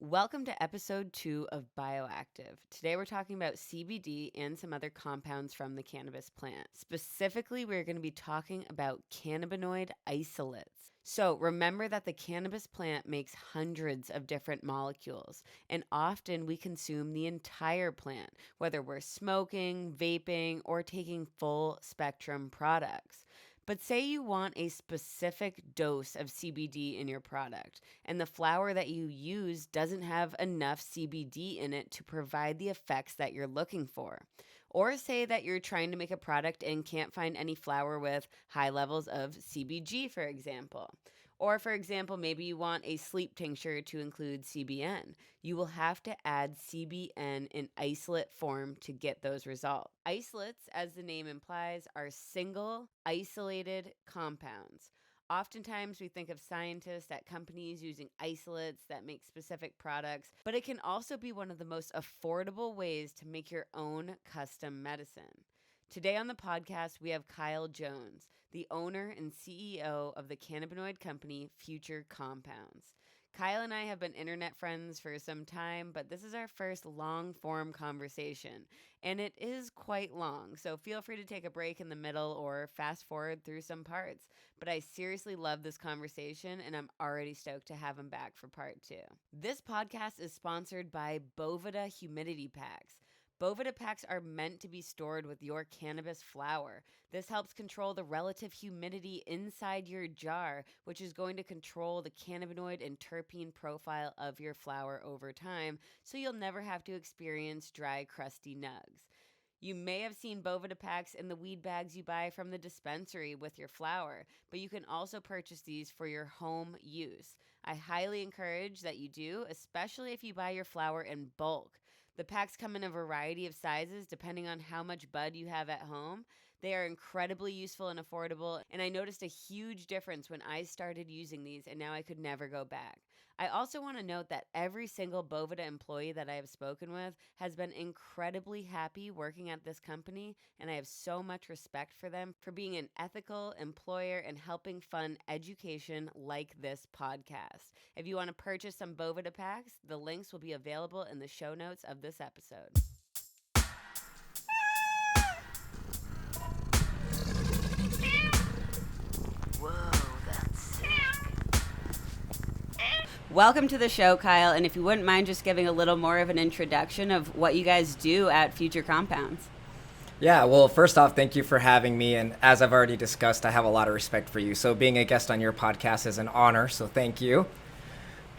Welcome to episode 2 of BIOACTIVE. Today we're talking about CBD and some other compounds from the cannabis plant. Specifically, we're going to be talking about cannabinoid isolates. So remember that the cannabis plant makes hundreds of different molecules, and often we consume the entire plant, whether we're smoking, vaping, or taking full spectrum products. But say you want a specific dose of CBD in your product, and the flower that you use doesn't have enough CBD in it to provide the effects that you're looking for. Or say that you're trying to make a product and can't find any flower with high levels of CBG, for example. Or, for example, maybe you want a sleep tincture to include CBN. You will have to add CBN in isolate form to get those results. Isolates, as the name implies, are single, isolated compounds. Oftentimes, we think of scientists at companies using isolates that make specific products, but it can also be one of the most affordable ways to make your own custom medicine. Today on the podcast, we have Kyle Jones, the owner and CEO of the cannabinoid company Future Compounds. Kyle and I have been internet friends for some time, but this is our first long-form conversation, and it is quite long, so feel free to take a break in the middle or fast forward through some parts. But I seriously love this conversation, and I'm already stoked to have him back for part 2. This podcast is sponsored by Boveda humidity packs. Boveda packs are meant to be stored with your cannabis flower. This helps control the relative humidity inside your jar, which is going to control the cannabinoid and terpene profile of your flower over time, so you'll never have to experience dry, crusty nugs. You may have seen Boveda packs in the weed bags you buy from the dispensary with your flower, but you can also purchase these for your home use. I highly encourage that you do, especially if you buy your flower in bulk. The packs come in a variety of sizes depending on how much bud you have at home. They are incredibly useful and affordable, and I noticed a huge difference when I started using these, and now I could never go back. I also want to note that every single Boveda employee that I have spoken with has been incredibly happy working at this company, and I have so much respect for them for being an ethical employer and helping fund education like this podcast. If you want to purchase some Boveda packs, the links will be available in the show notes of this episode. Whoa, that's sick. Welcome to the show, Kyle, and if you wouldn't mind just giving a little more of an introduction of what you guys do at Future Compounds. Yeah, well, first off, thank you for having me. And as I've already discussed, I have a lot of respect for you. So being a guest on your podcast is an honor. So thank you.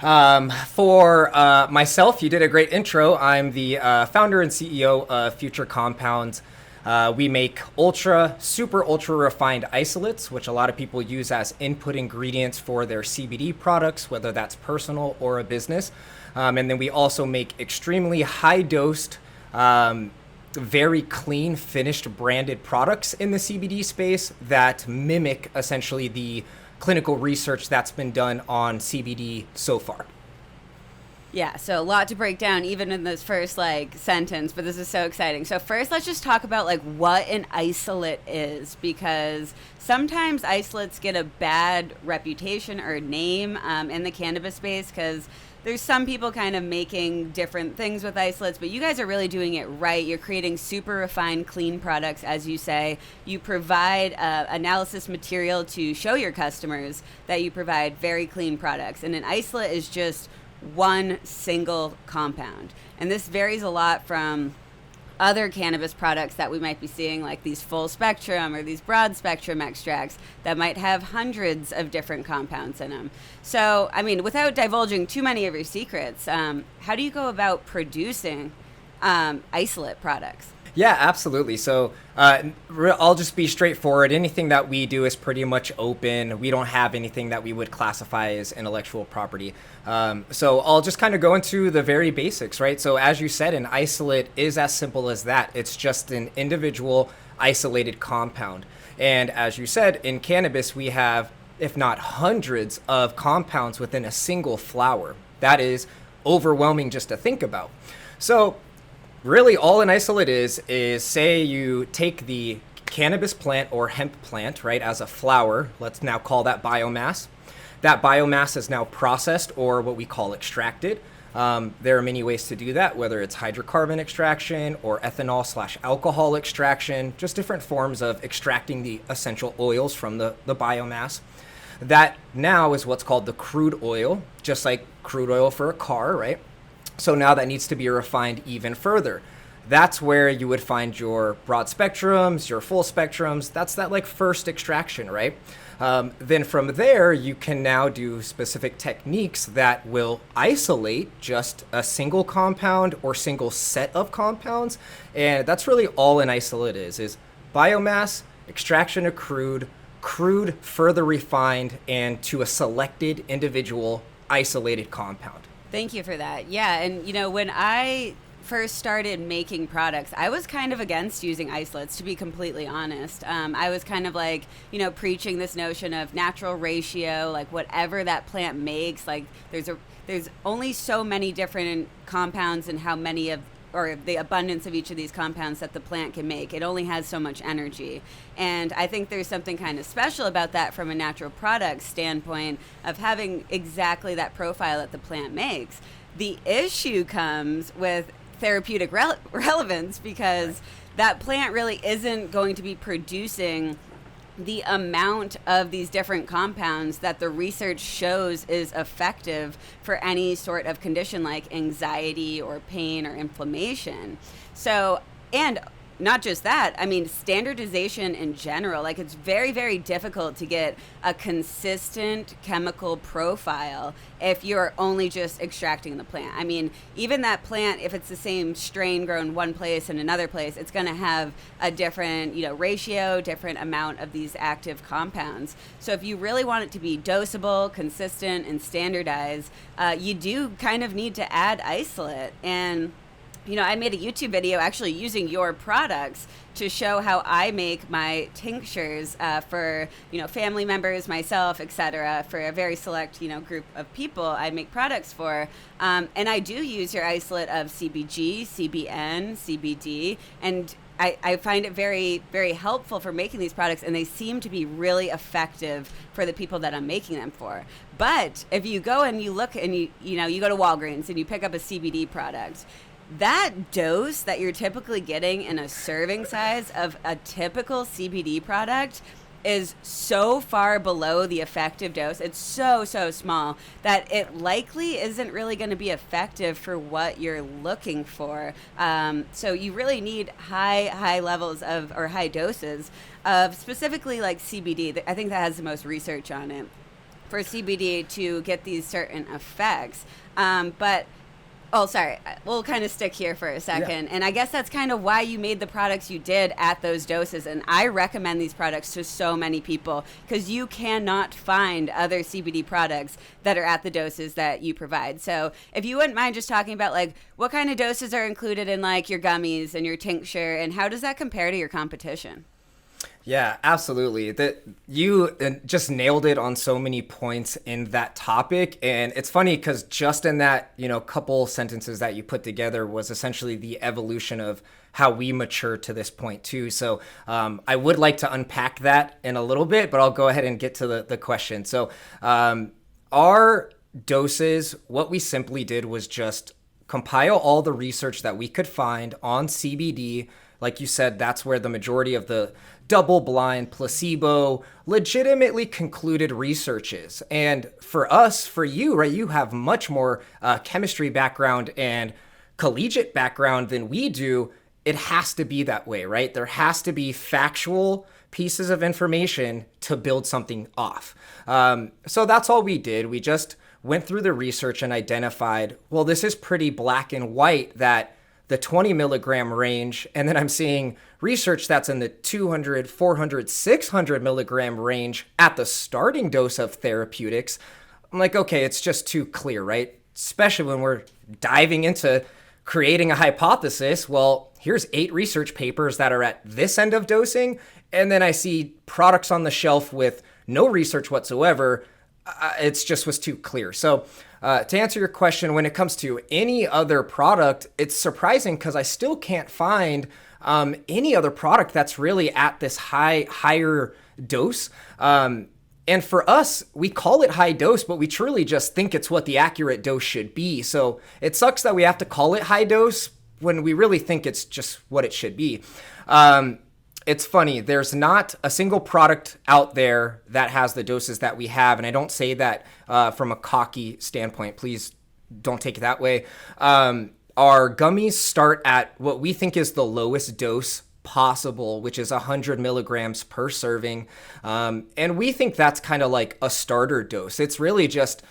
For myself, you did a great intro. I'm the founder and CEO of Future Compounds. We make super ultra refined isolates, which a lot of people use as input ingredients for their CBD products, whether that's personal or a business. And then we also make extremely high dosed, very clean, finished branded products in the CBD space that mimic essentially the clinical research that's been done on CBD so far. Yeah, so a lot to break down even in this first sentence, but this is so exciting. So first, let's just talk about what an isolate is, because sometimes isolates get a bad reputation or name in the cannabis space, because there's some people kind of making different things with isolates, but you guys are really doing it right. You're creating super refined, clean products, as you say. You provide analysis material to show your customers that you provide very clean products. And an isolate is just one single compound. And this varies a lot from other cannabis products that we might be seeing, like these full spectrum or these broad spectrum extracts that might have hundreds of different compounds in them. So, I mean, without divulging too many of your secrets, how do you go about producing isolate products? Yeah, absolutely. So I'll just be straightforward. Anything that we do is pretty much open. We don't have anything that we would classify as intellectual property. So I'll just kind of go into the very basics, right? So as you said, an isolate is as simple as that. It's just an individual isolated compound. And as you said, in cannabis, we have, if not hundreds of compounds within a single flower. That is overwhelming just to think about. So really, all an isolate is say you take the cannabis plant or hemp plant, right, as a flower. Let's now call that biomass. That biomass is now processed, or what we call extracted. There are many ways to do that, whether it's hydrocarbon extraction or ethanol/alcohol extraction, just different forms of extracting the essential oils from the biomass. That now is what's called the crude oil, just like crude oil for a car, right? So now that needs to be refined even further. That's where you would find your broad spectrums, your full spectrums. That's that like first extraction, right? Then from there, you can now do specific techniques that will isolate just a single compound or single set of compounds. And that's really all an isolate is biomass, extraction of crude, crude further refined, and to a selected individual isolated compound. Thank you for that. Yeah, and when I first started making products, I was kind of against using isolates, to be completely honest. I was kind of like, preaching this notion of natural ratio, like whatever that plant makes, like there's only so many different compounds and how many of or the abundance of each of these compounds that the plant can make. It only has so much energy. And I think there's something kind of special about that from a natural product standpoint of having exactly that profile that the plant makes. The issue comes with therapeutic relevance because that plant really isn't going to be producing the amount of these different compounds that the research shows is effective for any sort of condition like anxiety or pain or inflammation. So, and not just that, I mean, standardization in general, like it's very, very difficult to get a consistent chemical profile if you're only just extracting the plant. I mean, even that plant, if it's the same strain grown one place and another place, it's going to have a different, ratio, different amount of these active compounds. So if you really want it to be dosable, consistent, and standardized, you do kind of need to add isolate. And I made a YouTube video actually using your products to show how I make my tinctures for, family members, myself, etc. For a very select, group of people I make products for. And I do use your isolate of CBG, CBN, CBD, and I find it very, very helpful for making these products, and they seem to be really effective for the people that I'm making them for. But if you go and you look and you go to Walgreens and you pick up a CBD product, that dose that you're typically getting in a serving size of a typical CBD product is so far below the effective dose. It's so small that it likely isn't really going to be effective for what you're looking for. So you really need high levels of, or high doses of specifically like CBD. I think that has the most research on it for CBD to get these certain effects. Oh, sorry. We'll kind of stick here for a second. Yeah. And I guess that's kind of why you made the products you did at those doses. And I recommend these products to so many people because you cannot find other CBD products that are at the doses that you provide. So if you wouldn't mind just talking about like what kind of doses are included in like your gummies and your tincture and how does that compare to your competition? Yeah, absolutely. That you just nailed it on so many points in that topic. And it's funny because just in that, couple sentences that you put together was essentially the evolution of how we mature to this point too. So I would like to unpack that in a little bit, but I'll go ahead and get to the question. So our doses, what we simply did was just compile all the research that we could find on CBD. Like you said, that's where the majority of the double-blind, placebo, legitimately concluded research is. And for us, for you, right, you have much more chemistry background and collegiate background than we do. It has to be that way, right? There has to be factual pieces of information to build something off. So that's all we did. We just went through the research and identified, well, this is pretty black and white that the 20 milligram range, and then I'm seeing research that's in the 200, 400, 600 milligram range at the starting dose of therapeutics. I'm like, okay, it's just too clear, right? Especially when we're diving into creating a hypothesis. Well, here's 8 research papers that are at this end of dosing, and then I see products on the shelf with no research whatsoever. It just was too clear. So to answer your question, when it comes to any other product, it's surprising because I still can't find any other product that's really at this higher dose. And And for us, we call it high dose, but we truly just think it's what the accurate dose should be. So it sucks that we have to call it high dose when we really think it's just what it should be. It's funny, there's not a single product out there that has the doses that we have. And I don't say that from a cocky standpoint. Please don't take it that way. Our gummies start at what we think is the lowest dose possible, which is 100 milligrams per serving. And we think that's kind of like a starter dose. It's really just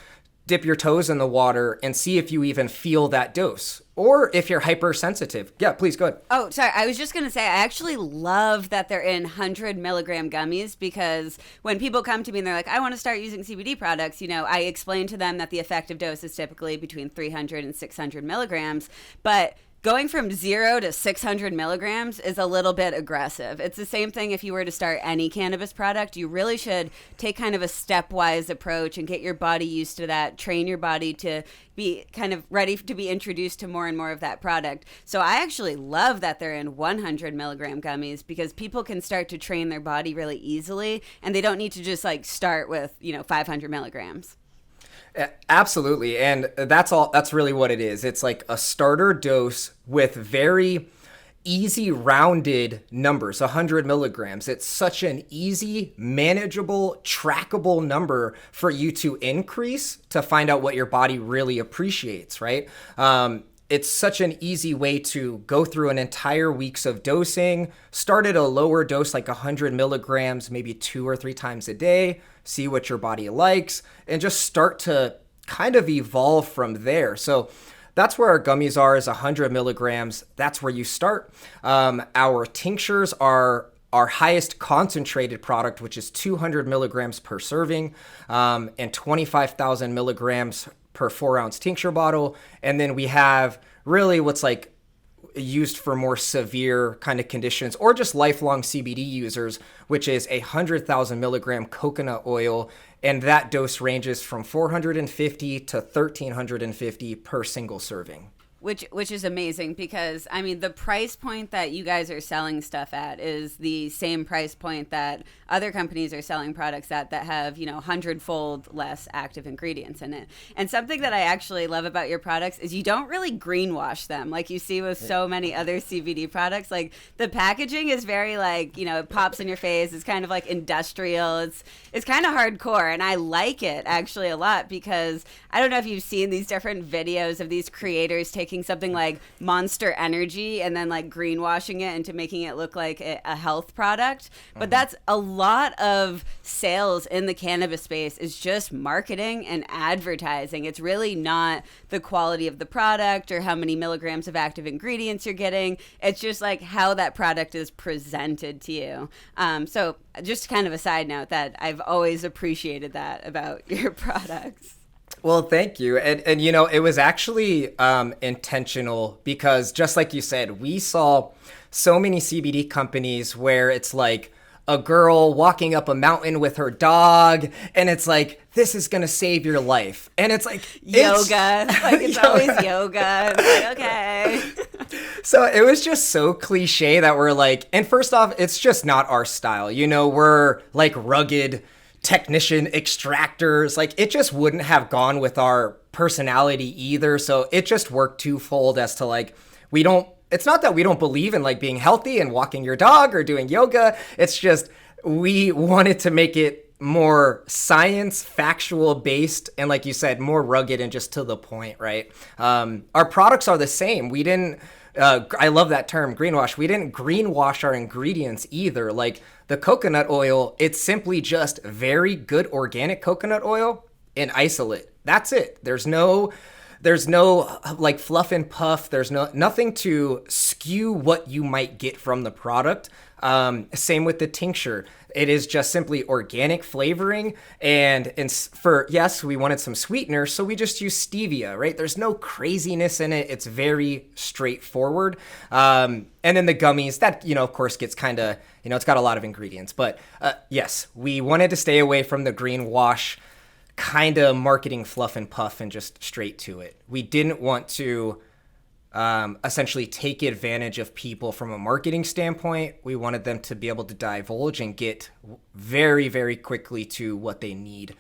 dip your toes in the water and see if you even feel that dose, or if you're hypersensitive. Yeah, please go ahead. Oh, sorry. I was just going to say, I actually love that they're in 100 milligram gummies, because when people come to me and they're like, I want to start using CBD products, I explain to them that the effective dose is typically between 300 and 600 milligrams. But going from 0 to 600 milligrams is a little bit aggressive. It's the same thing if you were to start any cannabis product. You really should take kind of a stepwise approach and get your body used to that, train your body to be kind of ready to be introduced to more and more of that product. So I actually love that they're in 100 milligram gummies, because people can start to train their body really easily, and they don't need to just like start with, 500 milligrams. Absolutely. And that's really what it is. It's like a starter dose with very easy rounded numbers, 100 milligrams. It's such an easy, manageable, trackable number for you to increase to find out what your body really appreciates, right? It's such an easy way to go through an entire weeks of dosing, start at a lower dose, like 100 milligrams, maybe 2 or 3 times a day, see what your body likes, and just start to kind of evolve from there. So that's where our gummies are, is 100 milligrams. That's where you start. Our tinctures are our highest concentrated product, which is 200 milligrams per serving, and 25,000 milligrams per 4-ounce tincture bottle. And then we have really what's like used for more severe kind of conditions, or just lifelong CBD users, which is 100,000 milligram coconut oil. And that dose ranges from 450 to 1,350 per single serving. Which is amazing, because I mean, the price point that you guys are selling stuff at is the same price point that other companies are selling products at that have 100-fold less active ingredients in it. And something that I actually love about your products is you don't really greenwash them like you see with so many other CBD products. Like, the packaging is very like, it pops in your face. It's kind of like industrial. It's kind of hardcore, and I like it actually a lot, because I don't know if you've seen these different videos of these creators taking something like Monster Energy and then like greenwashing it into making it look like a health product. But that's a lot of sales in the cannabis space, is just marketing and advertising. It's really not the quality of the product or how many milligrams of active ingredients you're getting. It's just like how that product is presented to you. So just kind of a side note that I've always appreciated that about your products. Well, thank you. And it was actually intentional, because just like you said, we saw so many CBD companies where it's like a girl walking up a mountain with her dog, and it's like, this is going to save your life. And it's like yoga. It's always yoga. It's like, okay. So it was just so cliche that we're like, and first off, it's just not our style. We're like rugged technician extractors. Like, it just wouldn't have gone with our personality either. So it just worked twofold as to like, it's not that we don't believe in like being healthy and walking your dog or doing yoga. It's just, we wanted to make it more science, factual based, and like you said, more rugged and just to the point, right? Our products are the same. We didn't, I love that term, greenwash. We didn't greenwash our ingredients either. Like, the coconut oil, it's simply just very good organic coconut oil in isolate. That's it. There's no like fluff and puff. There's nothing to skew what you might get from the product. Same with the tincture. It is just simply organic flavoring. And yes, we wanted some sweetener, so we just use stevia, right? There's no craziness in it. It's very straightforward. And then the gummies, that, of course, gets kind of, it's got a lot of ingredients. But yes, we wanted to stay away from the greenwash kind of marketing fluff and puff and just straight to it. We didn't want to essentially take advantage of people from a marketing standpoint. We wanted them to be able to divulge and get very, very quickly to what they need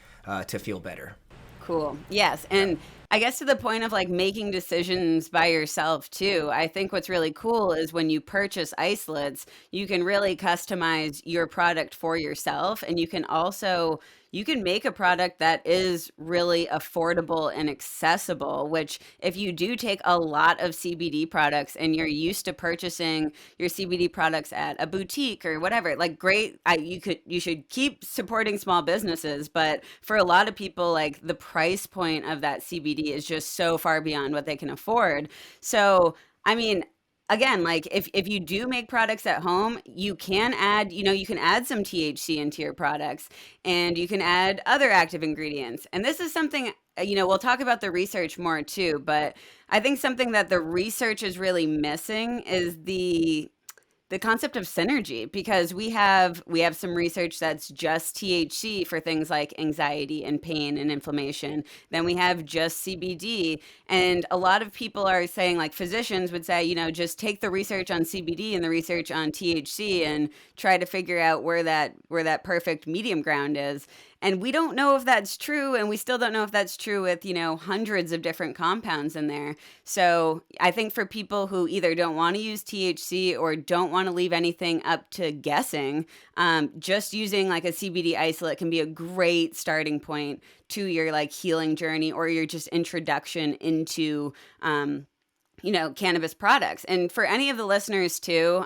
to feel better. Cool. Yes. Yeah. And I guess to the point of like making decisions by yourself too. I think what's really cool is when you purchase isolates, you can really customize your product for yourself. And you can also you can make a product that is really affordable and accessible, which if you do take a lot of CBD products and you're used to purchasing your CBD products at a boutique or whatever, like great, you should keep supporting small businesses, but for a lot of people, like the price point of that CBD is just so far beyond what they can afford. So, I mean, again, like if you do make products at home, you can add, you can add some THC into your products and you can add other active ingredients. And this is something, we'll talk about the research more too, but I think something that the research is really missing is the concept of synergy, because we have some research that's just THC for things like anxiety and pain and inflammation. Then we have just CBD, and a lot of people are saying, like physicians would say, just take the research on CBD and the research on THC and try to figure out where that perfect medium ground is. And we don't know if that's true, and we still don't know if that's true with, hundreds of different compounds in there. So I think for people who either don't want to use THC or don't want to leave anything up to guessing, just using like a CBD isolate can be a great starting point to your like healing journey or your just introduction into cannabis products. And for any of the listeners too,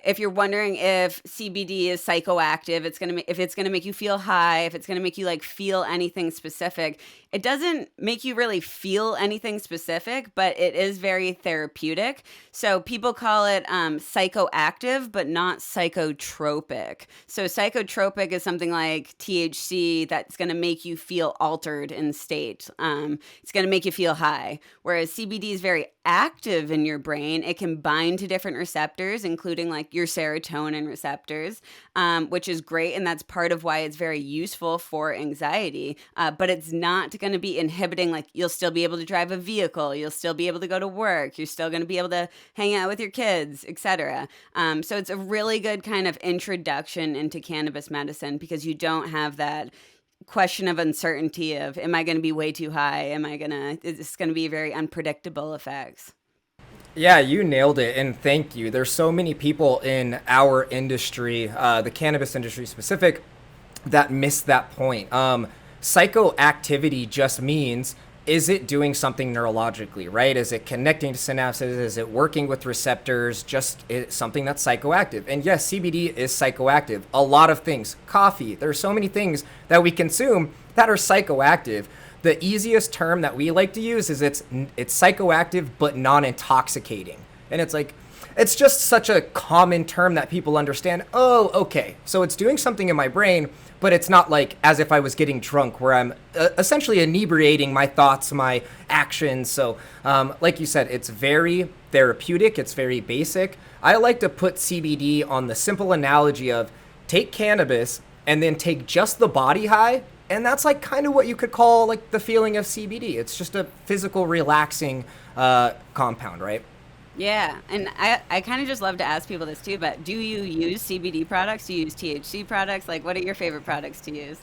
if you're wondering if CBD is psychoactive, if it's gonna make you feel high, if it's gonna make you like feel anything specific, it doesn't make you really feel anything specific, but it is very therapeutic. So people call it psychoactive, but not psychotropic. So psychotropic is something like THC that's gonna make you feel altered in state. It's gonna make you feel high. Whereas CBD is very active in your brain. It can bind to different receptors, including like your serotonin receptors, which is great. And that's part of why it's very useful for anxiety. But it's not going to be inhibiting, like you'll still be able to drive a vehicle. You'll still be able to go to work. You're still going to be able to hang out with your kids, etc. So it's a really good kind of introduction into cannabis medicine because you don't have that question of uncertainty of, am I going to be way too high? Is this going to be very unpredictable effects? Yeah, you nailed it, and thank you. There's so many people in our industry, the cannabis industry specific, that miss that point. Psychoactivity just means, is it doing something neurologically, right? Is it connecting to synapses? Is it working with receptors? Something that's psychoactive. And yes, CBD is psychoactive. A lot of things. Coffee. There are so many things that we consume that are psychoactive. The easiest term that we like to use is it's psychoactive but non-intoxicating. And it's just such a common term that people understand. Oh, okay. So it's doing something in my brain, but it's not like as if I was getting drunk where I'm essentially inebriating my thoughts, my actions. So like you said, it's very therapeutic. It's very basic. I like to put CBD on the simple analogy of take cannabis and then take just the body high. And that's like kind of what you could call like the feeling of CBD. It's just a physical relaxing compound, right? Yeah, and I kind of just love to ask people this too, but do you use CBD products? Do you use THC products? Like, what are your favorite products to use?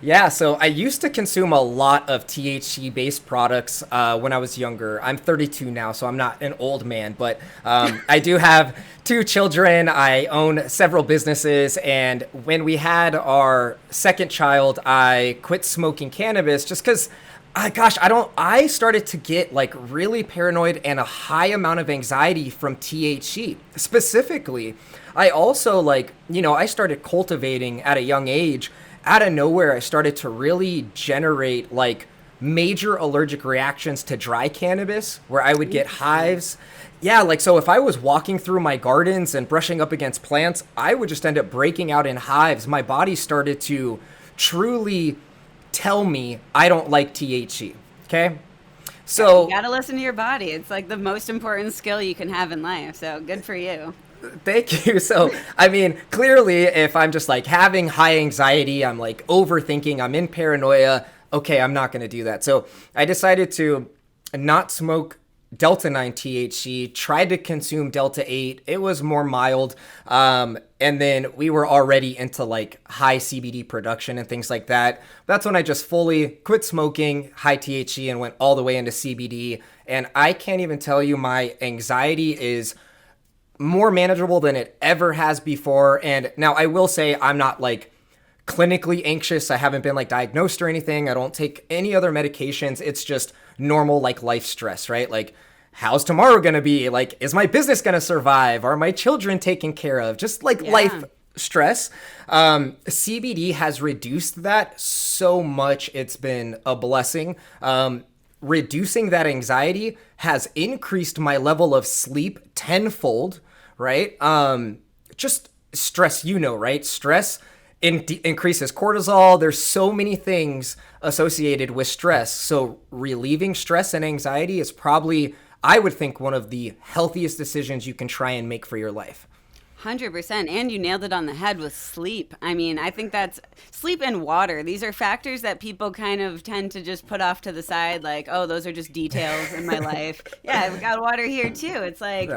Yeah, so I used to consume a lot of THC-based products when I was younger. I'm 32 now, so I'm not an old man, but I do have 2 children. I own several businesses, and when we had our second child, I quit smoking cannabis just because I started to get like really paranoid and a high amount of anxiety from THC. Specifically, I also I started cultivating at a young age. Out of nowhere, I started to really generate like major allergic reactions to dry cannabis where I would get hives. Yeah, so if I was walking through my gardens and brushing up against plants, I would just end up breaking out in hives. My body started to truly tell me I don't like THC. Okay. So you gotta listen to your body. It's like the most important skill you can have in life. So good for you. Thank you. So, I mean, clearly if I'm just like having high anxiety, I'm like overthinking, I'm in paranoia. Okay, I'm not going to do that. So I decided to not smoke Delta 9 THC, tried to consume Delta 8. It was more mild. And then we were already into like high CBD production and things like that. That's when I just fully quit smoking high THC and went all the way into CBD. And I can't even tell you, my anxiety is more manageable than it ever has before. And now I will say I'm not like clinically anxious. I haven't been like diagnosed or anything. I don't take any other medications. It's just normal like life stress, right? Like, how's tomorrow going to be? Like, is my business going to survive? Are my children taken care of? Just like life stress. CBD has reduced that so much. It's been a blessing. Reducing that anxiety has increased my level of sleep tenfold, right? Just stress, right? Stress increases cortisol. There's so many things associated with stress. So relieving stress and anxiety is probably, I would think, one of the healthiest decisions you can try and make for your life. 100%. And you nailed it on the head with sleep. I mean, I think that's sleep and water. These are factors that people kind of tend to just put off to the side. Like, oh, those are just details in my life. Yeah, I've got water here too. It's like,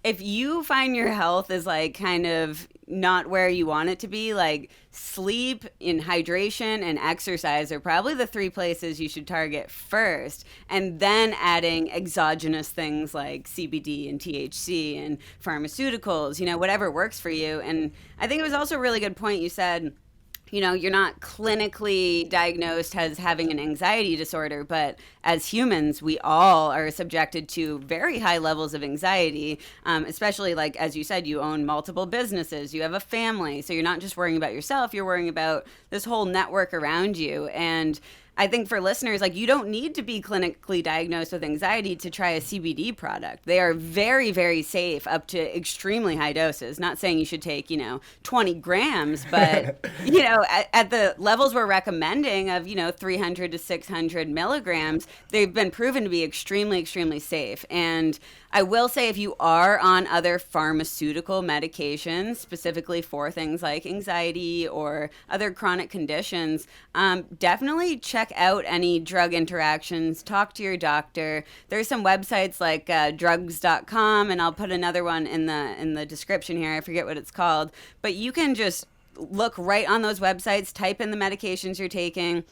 if you find your health is like kind of not where you want it to be, like sleep and hydration and exercise are probably the three places you should target first, and then adding exogenous things like CBD and THC and pharmaceuticals, whatever works for you. And I think it was also a really good point you said, you're not clinically diagnosed as having an anxiety disorder, but as humans, we all are subjected to very high levels of anxiety, especially like, as you said, you own multiple businesses, you have a family. So you're not just worrying about yourself, you're worrying about this whole network around you. And I think for listeners, like, you don't need to be clinically diagnosed with anxiety to try a CBD product. They are very, very safe up to extremely high doses. Not saying you should take, 20 grams, but, at the levels we're recommending of, 300 to 600 milligrams, they've been proven to be extremely, extremely safe. And I will say, if you are on other pharmaceutical medications, specifically for things like anxiety or other chronic conditions, definitely check out any drug interactions. Talk to your doctor. There's some websites like drugs.com, and I'll put another one in the description here. I forget what it's called, but you can just look right on those websites, type in the medications you're taking,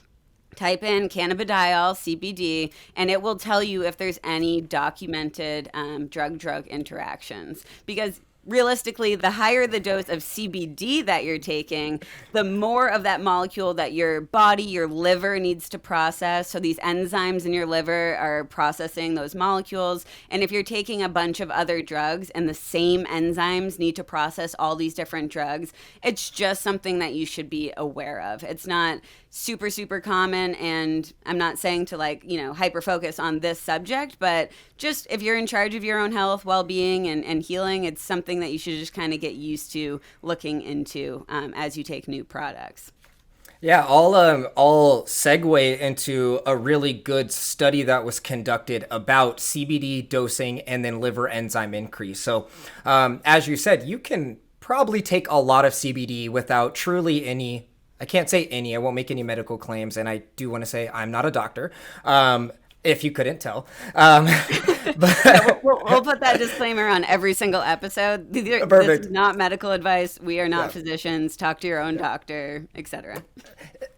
type in cannabidiol, CBD, and it will tell you if there's any documented drug-drug interactions. Because realistically, the higher the dose of CBD that you're taking, the more of that molecule that your body, your liver needs to process. So these enzymes in your liver are processing those molecules. And if you're taking a bunch of other drugs and the same enzymes need to process all these different drugs, it's just something that you should be aware of. It's not super, super common. And I'm not saying to hyper focus on this subject, but just if you're in charge of your own health, well-being, and healing, it's something that you should just kind of get used to looking into as you take new products. Yeah, I'll segue into a really good study that was conducted about CBD dosing and then liver enzyme increase. So as you said, you can probably take a lot of CBD without truly any, I can't say any, I won't make any medical claims, and I do want to say I'm not a doctor. If you couldn't tell. But yeah, we'll put that disclaimer on every single episode. This is not medical advice. We are not physicians. Talk to your own doctor, etc.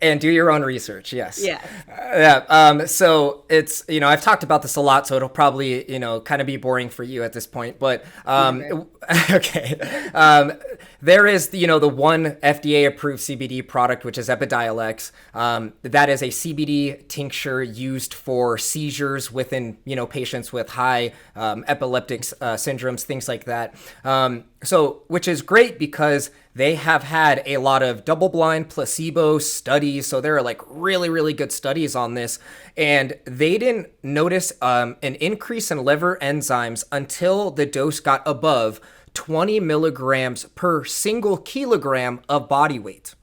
And do your own research, yes. Yeah. So it's, I've talked about this a lot, so it'll probably, kind of be boring for you at this point. But, okay. There is, the one FDA-approved CBD product, which is Epidiolex. That is a CBD tincture used for seizures within, patients with high epileptic syndromes, things like that. So, which is great because they have had a lot of double-blind placebo studies. So there are like really, really good studies on this. And they didn't notice an increase in liver enzymes until the dose got above 20 milligrams per single kilogram of body weight.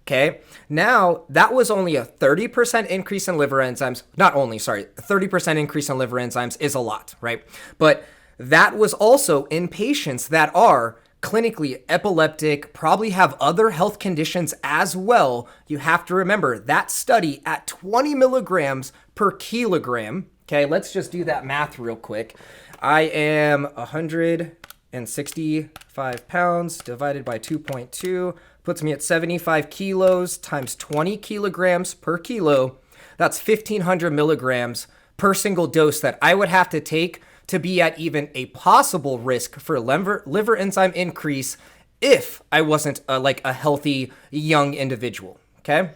Okay. Now, that was only a 30% increase in liver enzymes. 30% increase in liver enzymes is a lot, right? But that was also in patients that are clinically epileptic, probably have other health conditions as well. You have to remember that study at 20 milligrams per kilogram, Okay, let's just do that math real quick. I am 165 pounds divided by 2.2 puts me at 75 kilos times 20 kilograms per kilo. That's 1,500 milligrams per single dose that I would have to take to be at even a possible risk for liver enzyme increase if I wasn't a healthy young individual. Okay,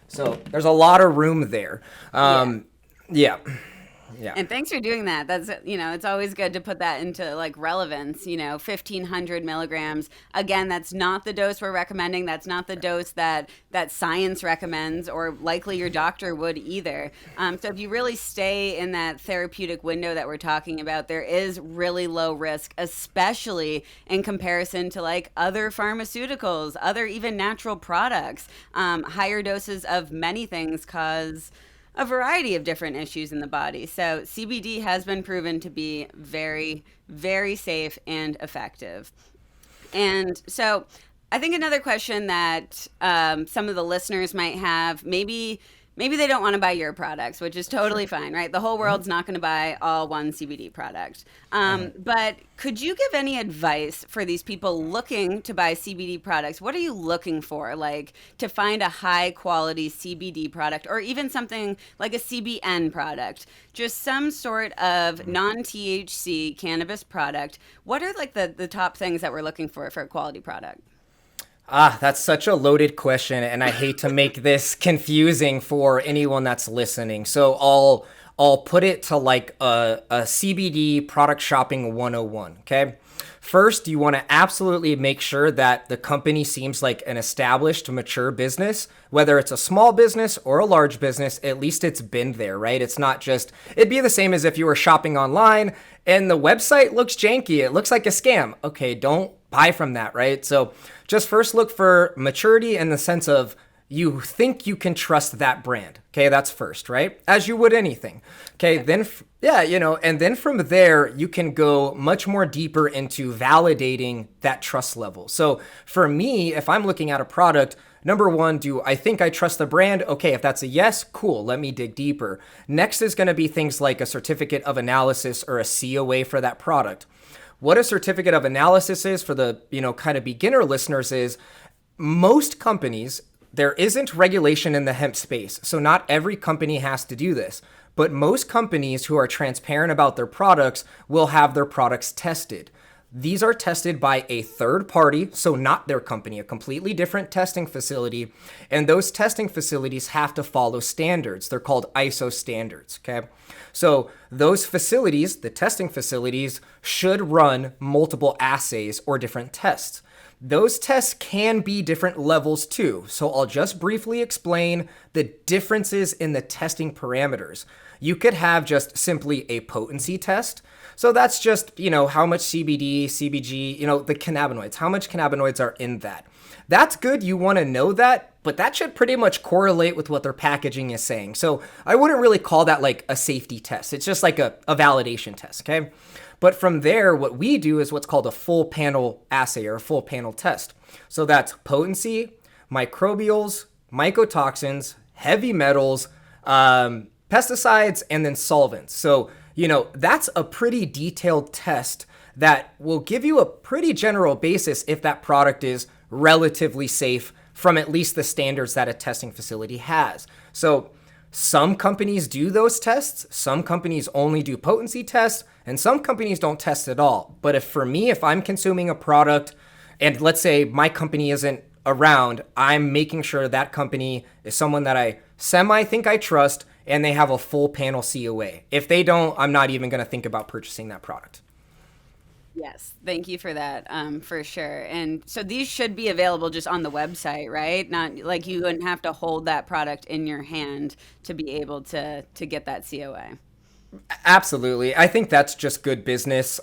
so there's a lot of room there. Yeah. Yeah. And thanks for doing that. That's, it's always good to put that into like relevance, 1,500 milligrams. Again, that's not the dose we're recommending. That's not the dose that science recommends, or likely your doctor would either. So if you really stay in that therapeutic window that we're talking about, there is really low risk, especially in comparison to like other pharmaceuticals, other even natural products. Higher doses of many things cause a variety of different issues in the body. So CBD has been proven to be very, very safe and effective. And so I think another question that some of the listeners might have, maybe they don't want to buy your products, which is totally fine, right? The whole world's not going to buy all one CBD product. But could you give any advice for these people looking to buy CBD products? What are you looking for, like to find a high quality CBD product, or even something like a CBN product, just some sort of non-THC cannabis product? What are like the top things that we're looking for a quality product? That's such a loaded question, and I hate to make this confusing for anyone that's listening. So I'll put it to like a CBD product shopping 101, okay? First, you want to absolutely make sure that the company seems like an established, mature business, whether it's a small business or a large business. At least it's been there, right? It's not just, it'd be the same as if you were shopping online and the website looks janky. It looks like a scam. Okay, don't buy from that, right? So just first look for maturity in the sense of you think you can trust that brand. Okay, that's first, right? As you would anything. Okay, then, and then from there, you can go much more deeper into validating that trust level. So for me, if I'm looking at a product, number one, do I think I trust the brand? Okay, if that's a yes, cool, let me dig deeper. Next is going to be things like a certificate of analysis or a COA for that product. What a certificate of analysis is for the, kind of beginner listeners is most companies, there isn't regulation in the hemp space. So not every company has to do this, but most companies who are transparent about their products will have their products tested. These are tested by a third party, so not their company, a completely different testing facility. And those testing facilities have to follow standards. They're called ISO standards, okay? So those facilities, the testing facilities, should run multiple assays or different tests. Those tests can be different levels too. So I'll just briefly explain the differences in the testing parameters. You could have just simply a potency test. So that's just, how much CBD, CBG, the cannabinoids, how much cannabinoids are in that. That's good. You want to know that, but that should pretty much correlate with what their packaging is saying. So I wouldn't really call that like a safety test. It's just like a validation test, okay? But from there, what we do is what's called a full panel assay or a full panel test. So that's potency, microbials, mycotoxins, heavy metals, pesticides, and then solvents. So, that's a pretty detailed test that will give you a pretty general basis if that product is relatively safe from at least the standards that a testing facility has. So some companies do those tests, some companies only do potency tests, and some companies don't test at all. But if I'm consuming a product and let's say my company isn't around, I'm making sure that company is someone that I think I trust, and they have a full panel COA. If they don't, I'm not even going to think about purchasing that product. Yes, thank you for that, for sure. And so these should be available just on the website, right? Not like you wouldn't have to hold that product in your hand to be able to get that COA. Absolutely. I think that's just good business.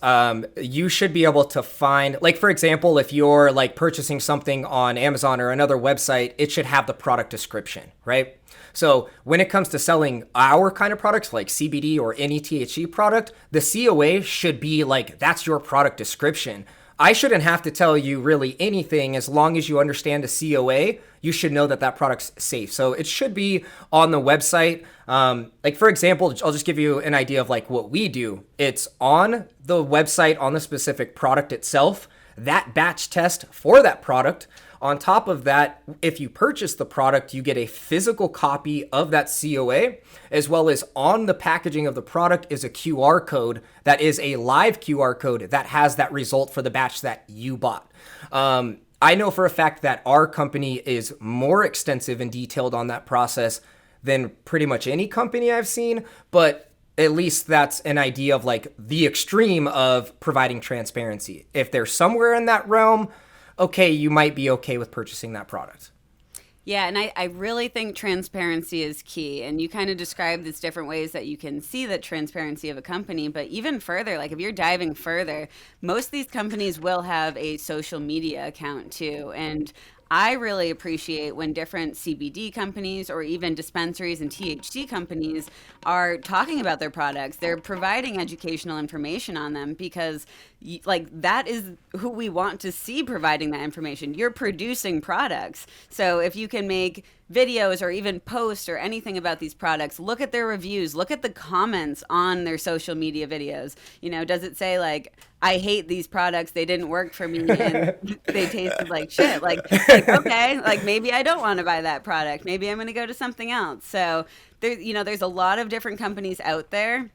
You should be able to find, like, for example, if you're like purchasing something on Amazon or another website, it should have the product description, right? So when it comes to selling our kind of products like CBD or any THC product, the COA should be like, that's your product description. I shouldn't have to tell you really anything. As long as you understand a COA, you should know that that product's safe. So it should be on the website. Like for example, I'll just give you an idea of like what we do. It's on the website on the specific product itself, that batch test for that product. On top of that, if you purchase the product, you get a physical copy of that COA, as well as on the packaging of the product is a QR code that is a live QR code that has that result for the batch that you bought. I know for a fact that our company is more extensive and detailed on that process than pretty much any company I've seen, but at least that's an idea of like the extreme of providing transparency. If they're somewhere in that realm, okay, you might be okay with purchasing that product. Yeah, and I really think transparency is key. And you kind of described these different ways that you can see the transparency of a company. But even further, like if you're diving further, most of these companies will have a social media account too. And I really appreciate when different CBD companies or even dispensaries and THC companies are talking about their products. They're providing educational information on them because like that is who we want to see providing that information. You're producing products. So if you can make videos or even posts or anything about these products, look at their reviews, look at the comments on their social media videos. You know, does it say like, I hate these products, they didn't work for me and they tasted like shit? Like okay, like maybe I don't want to buy that product. Maybe I'm going to go to something else. So there's a lot of different companies out there.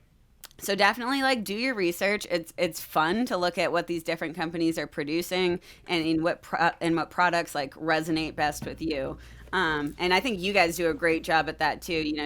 So definitely like do your research. It's fun to look at what these different companies are producing and in what products like resonate best with you. And I think you guys do a great job at that too. You know,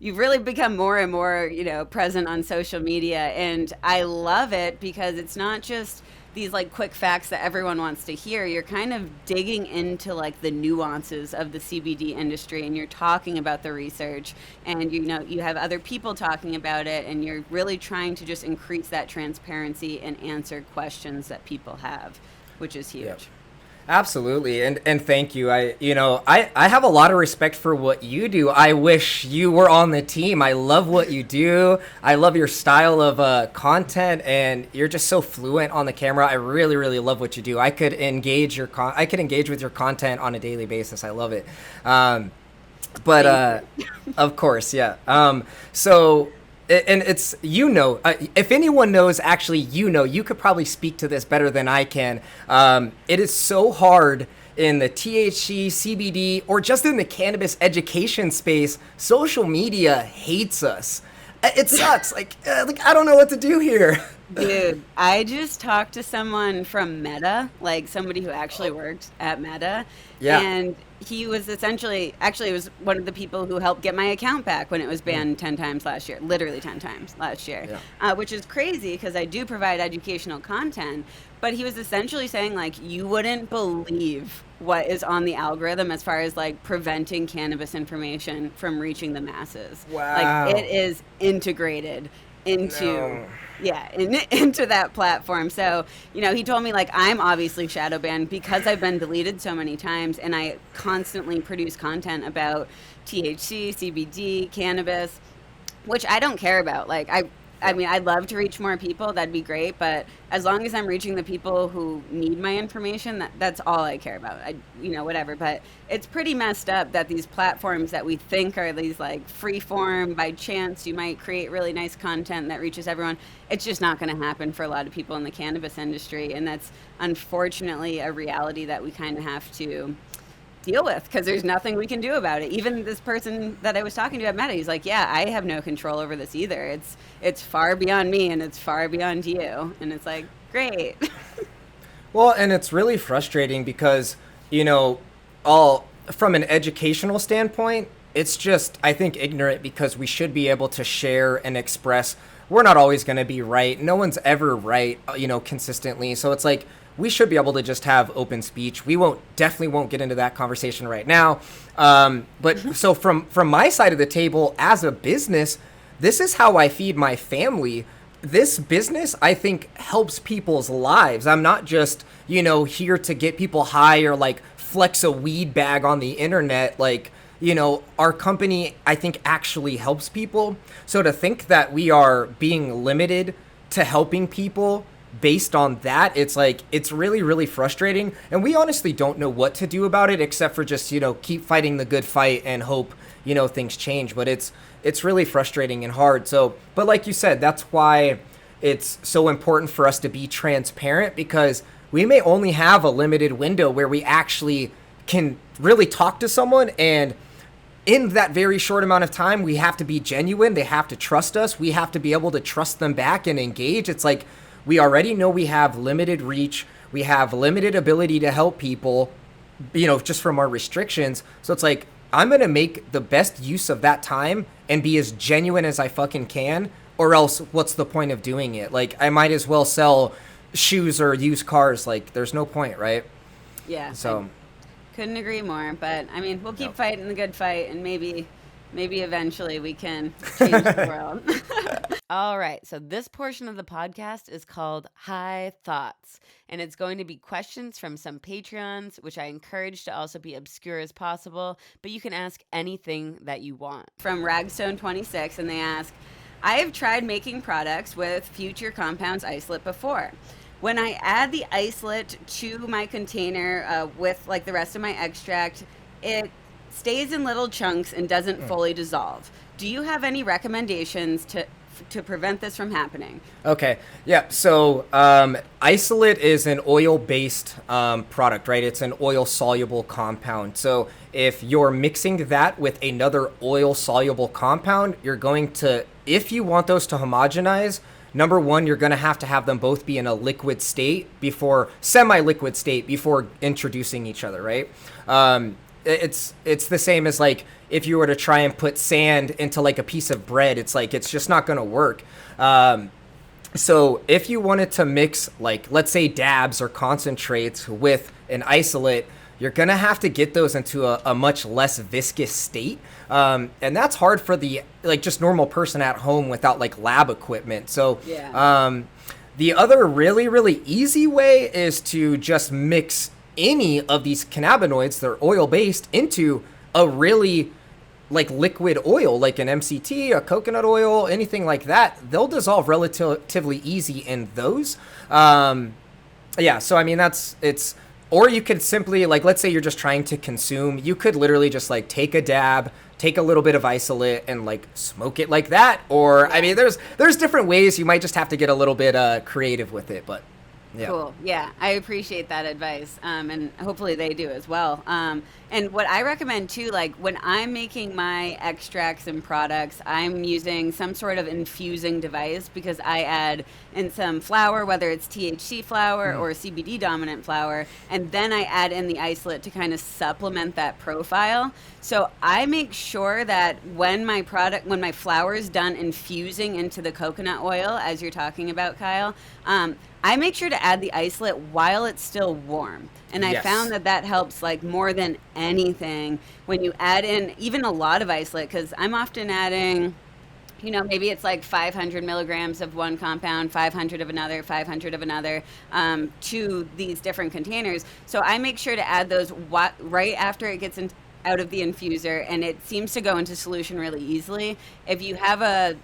you've really become more and more, present on social media, and I love it because it's not just these like quick facts that everyone wants to hear. You're kind of digging into like the nuances of the CBD industry, and you're talking about the research, and you have other people talking about it, and you're really trying to just increase that transparency and answer questions that people have, which is huge. Yep. Absolutely. And thank you. I have a lot of respect for what you do. I wish you were on the team. I love what you do. I love your style of content, and you're just so fluent on the camera. I really, really love what you do. I could engage with your content on a daily basis. I love it. Of course, yeah. And it's, if anyone knows, actually, you could probably speak to this better than I can. It is so hard in the THC, CBD, or just in the cannabis education space. Social media hates us. It sucks. Like I don't know what to do here. Dude, I just talked to someone from Meta, like somebody who actually worked at Meta. Yeah. And he was actually it was one of the people who helped get my account back when it was banned 10 times last year, literally 10 times last year, which is crazy because I do provide educational content. But he was essentially saying, like, you wouldn't believe what is on the algorithm as far as like preventing cannabis information from reaching the masses. Wow. Like it is integrated into into that platform. So, he told me like I'm obviously shadow banned because I've been deleted so many times, and I constantly produce content about THC, CBD, cannabis, which I don't care about. Like I mean, I'd love to reach more people. That'd be great. But as long as I'm reaching the people who need my information, that's all I care about. Whatever. But it's pretty messed up that these platforms that we think are these like free form, by chance, you might create really nice content that reaches everyone. It's just not going to happen for a lot of people in the cannabis industry. And that's unfortunately a reality that we kind of have to deal with because there's nothing we can do about it. Even this person that I was talking to at Meta, he's like, yeah, I have no control over this either. It's far beyond me and it's far beyond you. And it's like, great. Well, and it's really frustrating because, all from an educational standpoint, it's just, I think, ignorant because we should be able to share and express. We're not always going to be right. No one's ever right, consistently. So it's like, we should be able to just have open speech. We definitely won't get into that conversation right now. But so from my side of the table as a business, this is how I feed my family. This business, I think, helps people's lives. I'm not just, here to get people high or like flex a weed bag on the internet. Like, our company, I think, actually helps people. So to think that we are being limited to helping people based on that, it's like, it's really, really frustrating. And we honestly don't know what to do about it except for just, keep fighting the good fight and hope, things change. But it's really frustrating and hard. So, but like you said, that's why it's so important for us to be transparent, because we may only have a limited window where we actually can really talk to someone, and in that very short amount of time, we have to be genuine. They have to trust us. We have to be able to trust them back and engage. It's like, we already know we have limited reach. We have limited ability to help people, just from our restrictions. So it's like, I'm going to make the best use of that time and be as genuine as I fucking can, or else what's the point of doing it? Like, I might as well sell shoes or used cars. Like, there's no point, right? Yeah. So Couldn't agree more. But I mean, we'll keep fighting the good fight, and maybe eventually we can change the world. All right. So this portion of the podcast is called High Thoughts, and it's going to be questions from some Patreons, which I encourage to also be obscure as possible, but you can ask anything that you want. From Ragstone26, and they ask, I have tried making products with Future Compounds isolate before. When I add the isolate to my container with like the rest of my extract, it stays in little chunks and doesn't fully dissolve. Do you have any recommendations to prevent this from happening? Okay. Yeah. So isolate is an oil-based product, right? It's an oil-soluble compound. So if you're mixing that with another oil-soluble compound, you're going to, if you want those to homogenize, number one, you're going to have them both be in a liquid state before, semi-liquid state before introducing each other, right? It's the same as like if you were to try and put sand into like a piece of bread, it's like, it's just not going to work. So if you wanted to mix, like, let's say dabs or concentrates with an isolate, you're going to have to get those into a much less viscous state. And that's hard for the, like, just normal person at home without like lab equipment. So, the other really, really easy way is to just mix any of these cannabinoids, they're oil-based, into a really like liquid oil, like an MCT, a coconut oil, anything like that. They'll dissolve relatively easy in those. So I mean, it's, or you could simply, like, let's say you're just trying to consume, you could literally just like take a dab, take a little bit of isolate and like smoke it like that. Or, I mean, there's different ways. You might just have to get a little bit creative with it, but yeah. Cool. Yeah, I appreciate that advice, and hopefully they do as well. And what I recommend too, like when I'm making my extracts and products, I'm using some sort of infusing device, because I add in some flour, whether it's THC flour or CBD dominant flour, and then I add in the isolate to kind of supplement that profile. So I make sure that when my flour is done infusing into the coconut oil, as you're talking about, Kyle, I make sure to add the isolate while it's still warm. And I found that helps like more than anything when you add in even a lot of isolate, because I'm often adding, maybe it's like 500 milligrams of one compound, 500 of another, 500 of another, to these different containers. So I make sure to add those right after it gets out of the infuser, and it seems to go into solution really easily. If you have a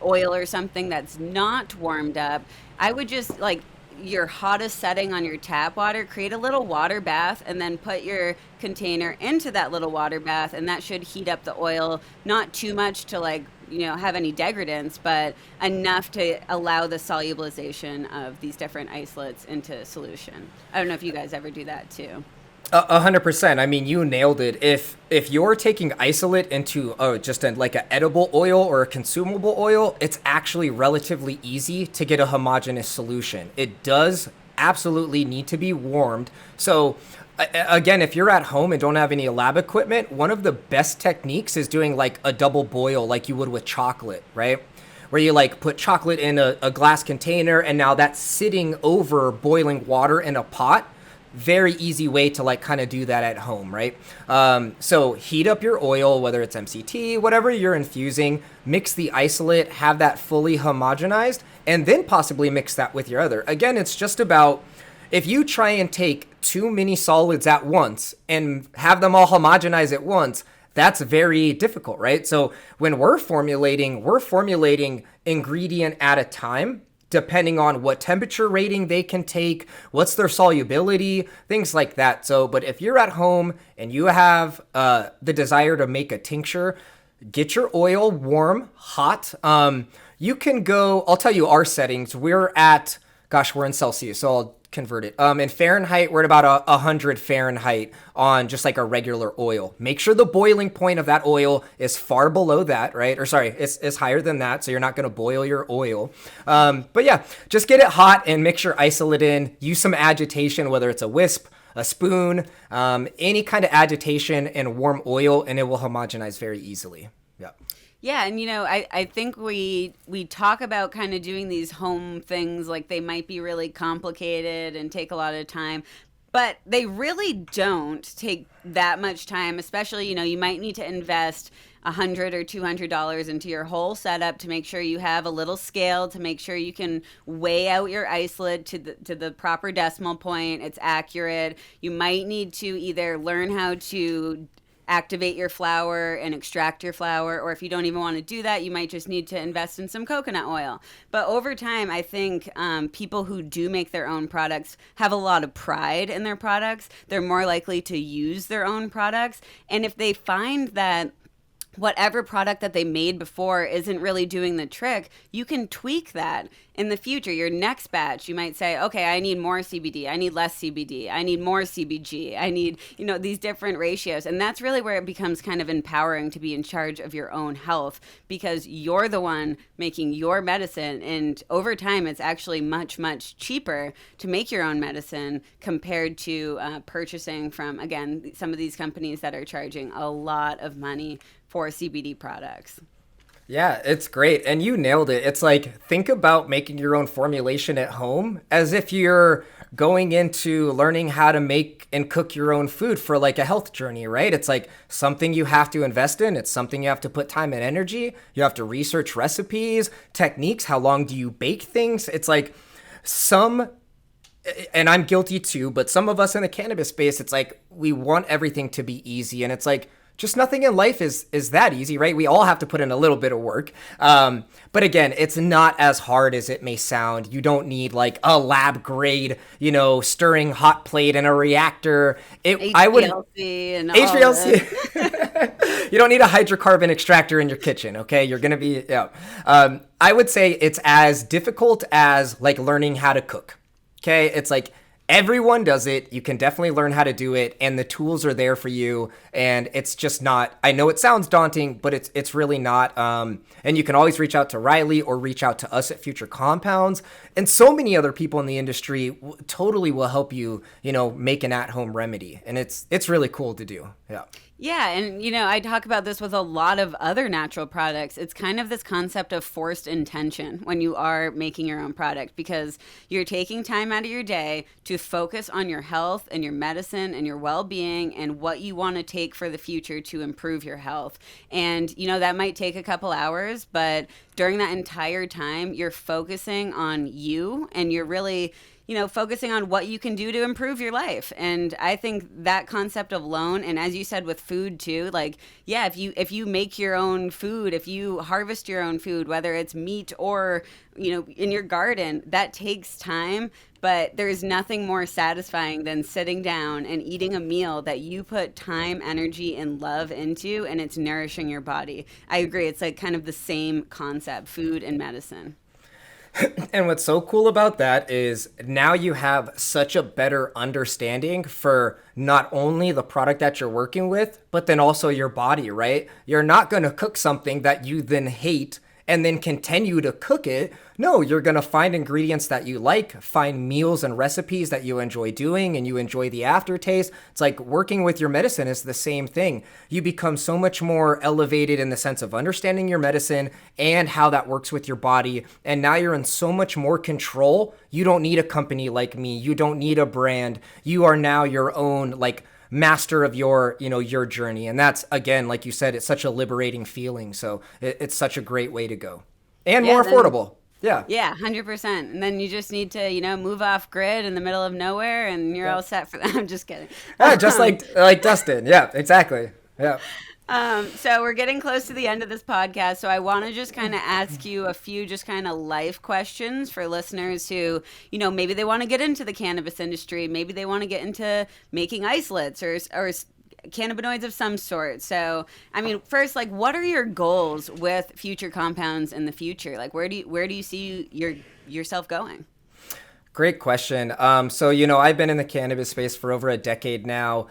oil or something that's not warmed up, I would just, like, your hottest setting on your tap water, create a little water bath, and then put your container into that little water bath, and that should heat up the oil, not too much to like, have any degradants, but enough to allow the solubilization of these different isolates into solution. I don't know if you guys ever do that too. 100%. I mean, you nailed it. If you're taking isolate into like an edible oil or a consumable oil, it's actually relatively easy to get a homogeneous solution. It does absolutely need to be warmed. So again, if you're at home and don't have any lab equipment, one of the best techniques is doing like a double boil like you would with chocolate, right? Where you like put chocolate in a glass container, and now that's sitting over boiling water in a pot. Very easy way to like kind of do that at home, right? So heat up your oil, whether it's MCT, whatever you're infusing, mix the isolate, have that fully homogenized, and then possibly mix that with your other. Again, it's just about, if you try and take too many solids at once and have them all homogenize at once, that's very difficult, right? So when we're formulating ingredient at a time depending on what temperature rating they can take, what's their solubility, things like that. So, but if you're at home and you have the desire to make a tincture, get your oil warm, hot. You can go, I'll tell you our settings. We're at, gosh, we're in Celsius, so I'll convert it. In Fahrenheit, we're at about 100 Fahrenheit on just like a regular oil. Make sure the boiling point of that oil is far below that, right? Or sorry, it's higher than that, so you're not going to boil your oil. But yeah, just get it hot and mix your isolate in. Use some agitation, whether it's a wisp, a spoon, any kind of agitation and warm oil, and it will homogenize very easily. Yeah. Yeah, and I think we talk about kind of doing these home things like they might be really complicated and take a lot of time, but they really don't take that much time. Especially, you might need to invest $100 or $200 into your whole setup to make sure you have a little scale, to make sure you can weigh out your isolate to the proper decimal point. It's accurate. You might need to either learn how to activate your flour and extract your flour, or if you don't even want to do that, you might just need to invest in some coconut oil. But over time, I think people who do make their own products have a lot of pride in their products. They're more likely to use their own products, and if they find that whatever product that they made before isn't really doing the trick, you can tweak that in the future. Your next batch, you might say, okay, I need more CBD, I need less CBD, I need more CBG, I need, these different ratios. And that's really where it becomes kind of empowering to be in charge of your own health, because you're the one making your medicine. And over time, it's actually much, much cheaper to make your own medicine compared to purchasing from, again, some of these companies that are charging a lot of money for CBD products. Yeah, it's great. And you nailed it. It's like, think about making your own formulation at home as if you're going into learning how to make and cook your own food for like a health journey, right? It's like something you have to invest in. It's something you have to put time and energy. You have to research recipes, techniques. How long do you bake things? It's like and I'm guilty too, but some of us in the cannabis space, it's like we want everything to be easy. And it's like, just nothing in life is that easy, right? We all have to put in a little bit of work. But again, it's not as hard as it may sound. You don't need like a lab grade, stirring hot plate and a reactor. HPLC and all HPLC. You don't need a hydrocarbon extractor in your kitchen, okay? You're going to be, yeah. I would say it's as difficult as like learning how to cook, okay? It's like, everyone does it. You can definitely learn how to do it, and the tools are there for you. And it's just not, I know it sounds daunting, but it's really not. And you can always reach out to Riley or reach out to us at Future Compounds. And so many other people in the industry totally will help you, make an at-home remedy. And it's really cool to do. Yeah. Yeah, and I talk about this with a lot of other natural products. It's kind of this concept of forced intention when you are making your own product, because you're taking time out of your day to focus on your health and your medicine and your well-being and what you want to take for the future to improve your health. And that might take a couple hours, but during that entire time, you're focusing on you, and you're really focusing on what you can do to improve your life. And I think that concept alone, and as you said with food too, like, yeah, if you make your own food, if you harvest your own food, whether it's meat or, in your garden, that takes time. But there's nothing more satisfying than sitting down and eating a meal that you put time, energy, and love into, and it's nourishing your body. I agree. It's like kind of the same concept, food and medicine. And what's so cool about that is now you have such a better understanding for not only the product that you're working with, but then also your body, right? You're not going to cook something that you then hate and then continue to cook it. No, you're going to find ingredients that you like, find meals and recipes that you enjoy doing and you enjoy the aftertaste. It's like working with your medicine is the same thing. You become so much more elevated in the sense of understanding your medicine and how that works with your body. And now you're in so much more control. You don't need a company like me. You don't need a brand. You are now your own, like, master of your journey. And that's, again, like you said, it's such a liberating feeling. So it's such a great way to go, and more affordable. Yeah. Yeah, 100%. And then you just need to, move off grid in the middle of nowhere, and you're all set for that. I'm just kidding. Yeah, just like Dustin. Yeah, exactly. Yeah. So we're getting close to the end of this podcast. So I want to just kind of ask you a few just kind of life questions for listeners who, maybe they want to get into the cannabis industry. Maybe they want to get into making isolates or cannabinoids of some sort. So, I mean, first, like, what are your goals with future compounds in the future? Like, where do you see yourself going? Great question. I've been in the cannabis space for over a decade now.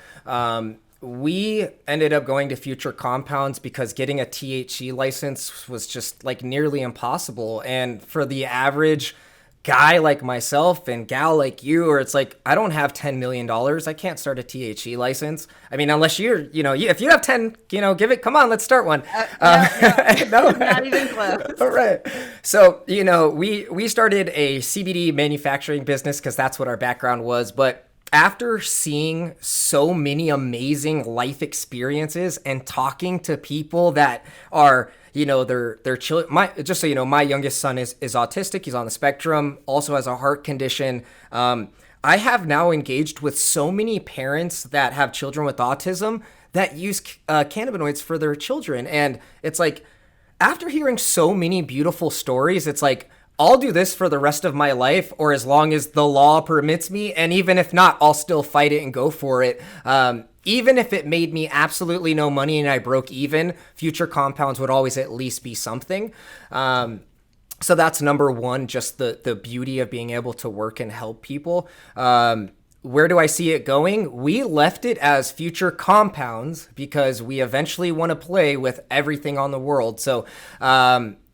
We ended up going to Future Compounds because getting a THC license was just like nearly impossible. And for the average guy like myself and gal like you, or it's like, I don't have $10 million. I can't start a THC license. I mean, unless if you have 10, give it, come on, let's start one. No, not even close. All right. So, we started a CBD manufacturing business because that's what our background was. But after seeing so many amazing life experiences and talking to people that are, they're children. My youngest son is autistic. He's on the spectrum, also has a heart condition. I have now engaged with so many parents that have children with autism that use cannabinoids for their children. And it's like, after hearing so many beautiful stories, it's like, I'll do this for the rest of my life, or as long as the law permits me. And even if not, I'll still fight it and go for it. Even if it made me absolutely no money and I broke even, Future Compounds would always at least be something. So that's number one, just the beauty of being able to work and help people. Where do I see it going? We left it as Future Compounds because we eventually want to play with everything on the world. So,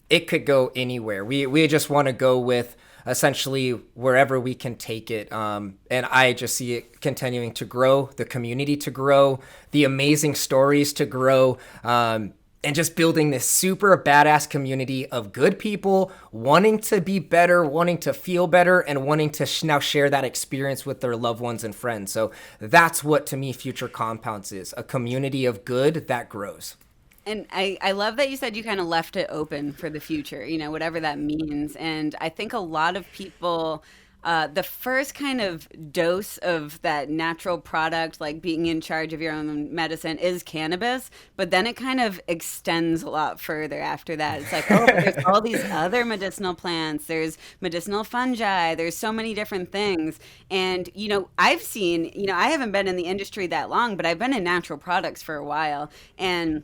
it could go anywhere. We just want to go with essentially wherever we can take it. And I just see it continuing to grow, the community to grow, the amazing stories to grow, and just building this super badass community of good people wanting to be better, wanting to feel better, and wanting to now share that experience with their loved ones and friends. So that's what, to me, Future Compounds is, a community of good that grows. And I love that you said you kind of left it open for the future, whatever that means. And I think a lot of people, the first kind of dose of that natural product, like being in charge of your own medicine, is cannabis. But then it kind of extends a lot further after that. It's like, oh, but there's all these other medicinal plants. There's medicinal fungi. There's so many different things. And, I've seen, I haven't been in the industry that long, but I've been in natural products for a while. And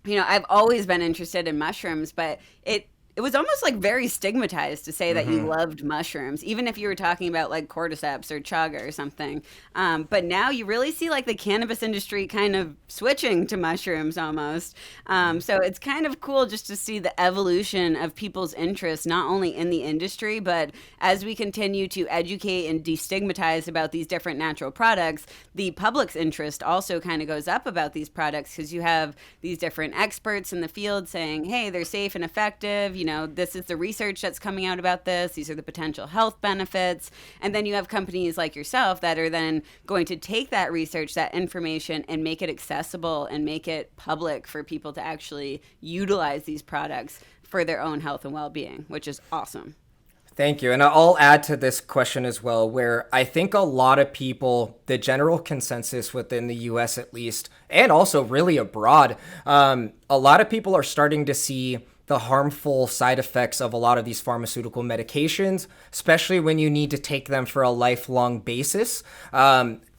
I've always been interested in mushrooms, but it was almost like very stigmatized to say that you loved mushrooms, even if you were talking about like cordyceps or chaga or something. But now you really see like the cannabis industry kind of switching to mushrooms almost. So it's kind of cool just to see the evolution of people's interest, not only in the industry, but as we continue to educate and destigmatize about these different natural products, the public's interest also kind of goes up about these products because you have these different experts in the field saying, hey, they're safe and effective. This is the research that's coming out about this. These are the potential health benefits. And then you have companies like yourself that are then going to take that research, that information, and make it accessible and make it public for people to actually utilize these products for their own health and well-being, which is awesome. Thank you. And I'll add to this question as well, where I think a lot of people, the general consensus within the US at least, and also really abroad, a lot of people are starting to see the harmful side effects of a lot of these pharmaceutical medications, especially when you need to take them for a lifelong basis.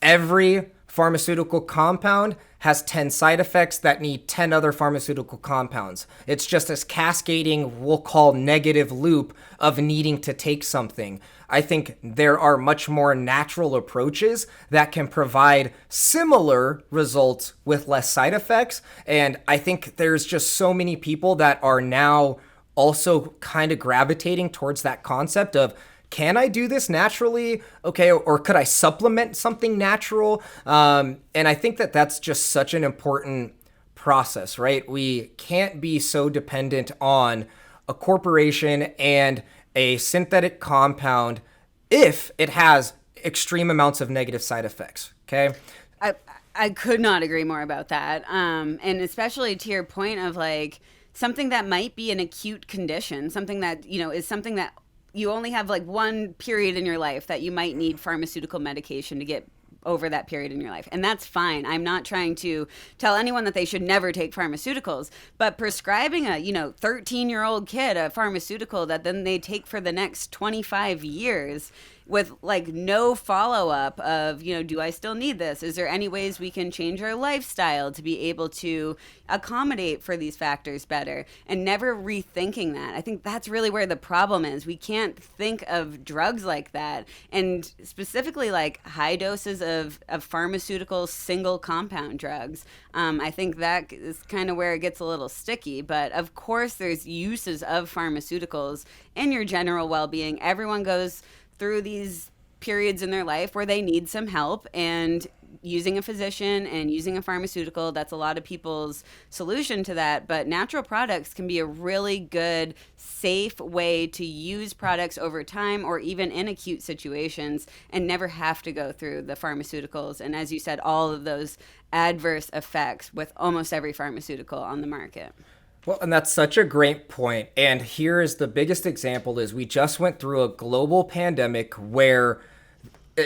Every pharmaceutical compound has 10 side effects that need 10 other pharmaceutical compounds. It's just this cascading, we'll call negative loop of needing to take something. I think there are much more natural approaches that can provide similar results with less side effects. And I think there's just so many people that are now also kind of gravitating towards that concept of, can I do this naturally? Okay, or could I supplement something natural? And I think that that's just such an important process, right? We can't be so dependent on a corporation and a synthetic compound if it has extreme amounts of negative side effects, okay? I could not agree more about that. And especially to your point of like something that might be an acute condition, something that, is something that you only have like one period in your life that you might need pharmaceutical medication to get over that period in your life. And that's fine. I'm not trying to tell anyone that they should never take pharmaceuticals, but prescribing a, 13-year-old kid a pharmaceutical that then they take for the next 25 years with like no follow up of, do I still need this? Is there any ways we can change our lifestyle to be able to accommodate for these factors better, and never rethinking that? I think that's really where the problem is. We can't think of drugs like that, and specifically like high doses of pharmaceutical single compound drugs. I think that is kind of where it gets a little sticky, but of course there's uses of pharmaceuticals in your general well-being. Everyone goes through these periods in their life where they need some help, and using a physician and using a pharmaceutical, that's a lot of people's solution to that. But natural products can be a really good, safe way to use products over time, or even in acute situations, and never have to go through the pharmaceuticals. And as you said, all of those adverse effects with almost every pharmaceutical on the market. Well, and that's such a great point. And here is the biggest example is we just went through a global pandemic where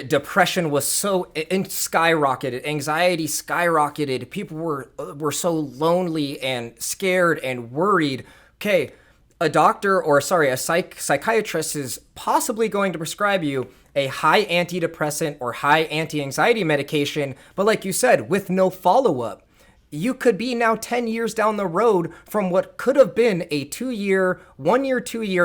depression was so skyrocketed, anxiety skyrocketed. People were so lonely and scared and worried. Okay, a psychiatrist is possibly going to prescribe you a high antidepressant or high anti-anxiety medication, but like you said, with no follow-up. You could be now 10 years down the road from what could have been a 2-year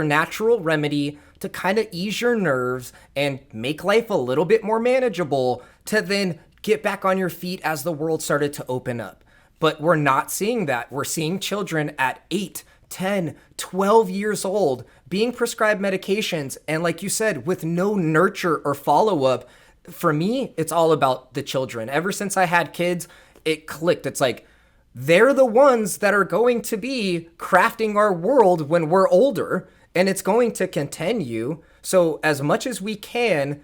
natural remedy to kind of ease your nerves and make life a little bit more manageable, to then get back on your feet as the world started to open up. But we're not seeing that. We're seeing children at 8, 10, 12 years old being prescribed medications, and like you said, with no nurture or follow-up. For me, it's all about the children. Ever since I had kids, it clicked. It's like, they're the ones that are going to be crafting our world when we're older, and it's going to continue. So as much as we can,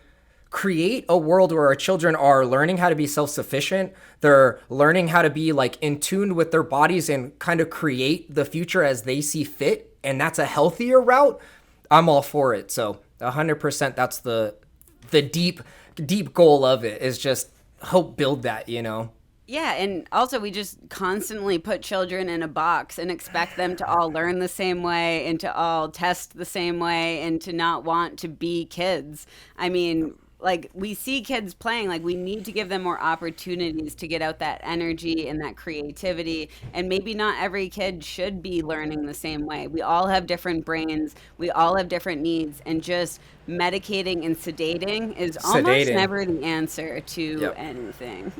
create a world where our children are learning how to be self-sufficient. They're learning how to be like in tune with their bodies and kind of create the future as they see fit. And that's a healthier route. I'm all for it. So 100%, that's the deep goal of it, is just help build that, Yeah, and also we just constantly put children in a box and expect them to all learn the same way and to all test the same way and to not want to be kids. I mean, like, we see kids playing, like, we need to give them more opportunities to get out that energy and that creativity. And maybe not every kid should be learning the same way. We all have different brains, we all have different needs, and just medicating and sedating is almost Sedating. never the answer to Yep. anything.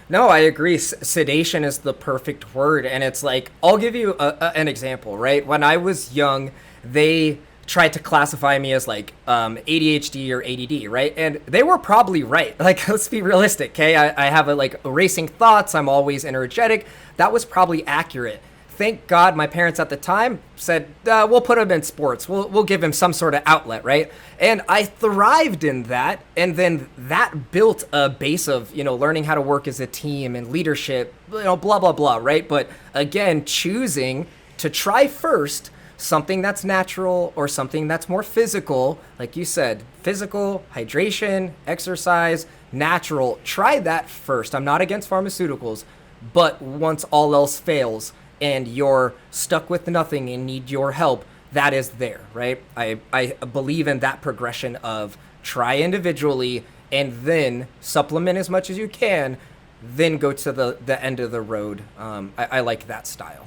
No, I agree. Sedation is the perfect word. And it's like, I'll give you an example, right? When I was young, they tried to classify me as like ADHD or ADD, right? And they were probably right. Like, let's be realistic, okay? I have racing thoughts. I'm always energetic. That was probably accurate. Thank God my parents at the time said, we'll put him in sports. We'll give him some sort of outlet, right? And I thrived in that. And then that built a base of, learning how to work as a team and leadership, blah, blah, blah, right? But again, choosing to try first something that's natural or something that's more physical, like you said, physical, hydration, exercise, natural. Try that first. I'm not against pharmaceuticals, but once all else fails, and you're stuck with nothing and need your help, that is there, right? I believe in that progression of try individually and then supplement as much as you can, then go to the end of the road. I like that style.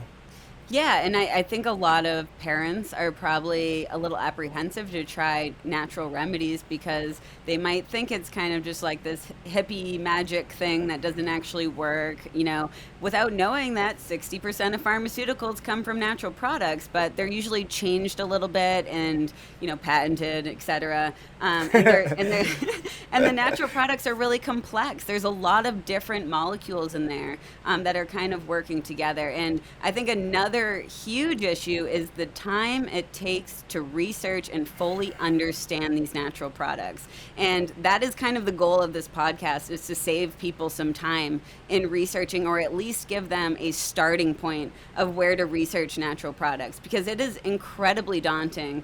Yeah, and I think a lot of parents are probably a little apprehensive to try natural remedies because they might think it's kind of just like this hippie magic thing that doesn't actually work, without knowing that 60% of pharmaceuticals come from natural products, but they're usually changed a little bit and, patented, et cetera. And the natural products are really complex. There's a lot of different molecules in there that are kind of working together. And I think another huge issue is the time it takes to research and fully understand these natural products. And that is kind of the goal of this podcast, is to save people some time in researching, or at least give them a starting point of where to research natural products, because it is incredibly daunting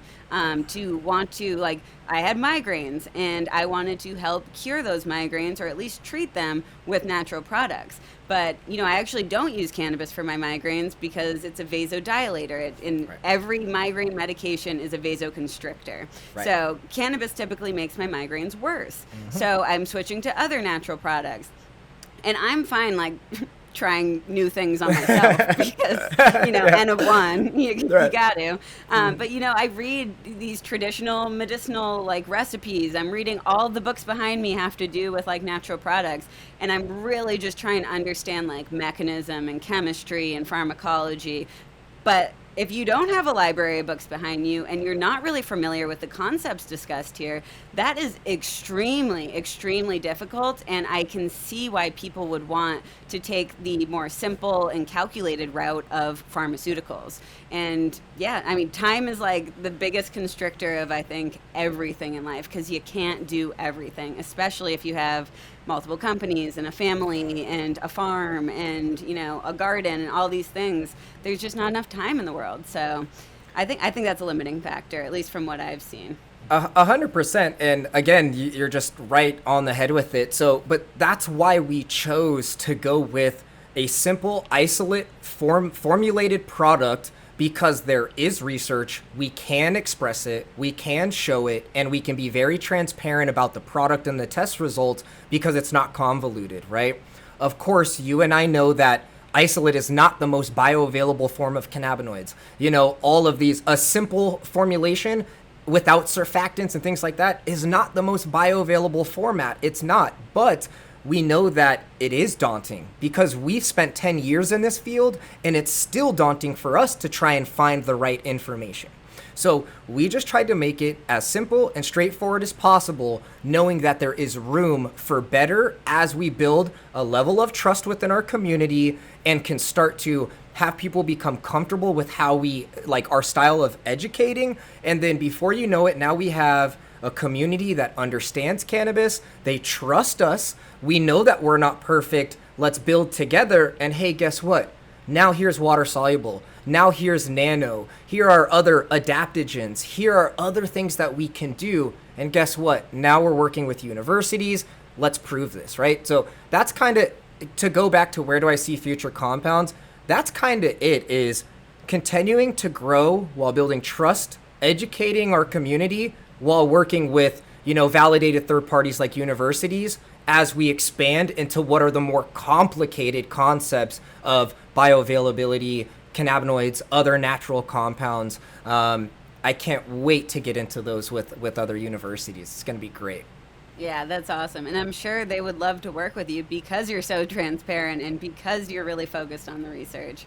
to want to, like, I had migraines and I wanted to help cure those migraines or at least treat them with natural products. But, I actually don't use cannabis for my migraines because it's a vasodilator. In Right. every migraine medication is a vasoconstrictor. Right. So cannabis typically makes my migraines worse. So I'm switching to other natural products. And I'm fine, like, trying new things on myself because, Yeah. N of one, you Right. got to. But, I read these traditional medicinal, like, recipes. I'm reading all the books behind me have to do with, like, natural products. And I'm really just trying to understand, like, mechanism and chemistry and pharmacology. But if you don't have a library of books behind you and you're not really familiar with the concepts discussed here, that is extremely, extremely difficult. And I can see why people would want to take the more simple and calculated route of pharmaceuticals. And yeah, I mean, time is like the biggest constrictor of, I think, everything in life because you can't do everything, especially if you have multiple companies and a family and a farm and a garden and all these things. There's just not enough time in the world. So I think that's a limiting factor, at least from what I've seen. 100%. And again, you're just right on the head with it. So, but that's why we chose to go with a simple isolate formulated product, because there is research, we can express it, we can show it, and we can be very transparent about the product and the test results because it's not convoluted, right? Of course, you and I know that isolate is not the most bioavailable form of cannabinoids. All of these, a simple formulation without surfactants and things like that is not the most bioavailable format. It's not. But we know that it is daunting because we've spent 10 years in this field and it's still daunting for us to try and find the right information. So we just tried to make it as simple and straightforward as possible, knowing that there is room for better as we build a level of trust within our community and can start to have people become comfortable with how we like our style of educating. And then before you know it, now we have a community that understands cannabis. They trust us. We know that we're not perfect. Let's build together. And hey, guess what? Now here's water soluble. Now here's nano. Here are other adaptogens. Here are other things that we can do. And guess what? Now we're working with universities. Let's prove this, right? So that's kind of, to go back to where do I see future compounds, that's kind of it, is continuing to grow while building trust, educating our community while working with, validated third parties like universities as we expand into what are the more complicated concepts of bioavailability, cannabinoids, other natural compounds. I can't wait to get into those with other universities. It's going to be great. Yeah, that's awesome. And I'm sure they would love to work with you because you're so transparent and because you're really focused on the research.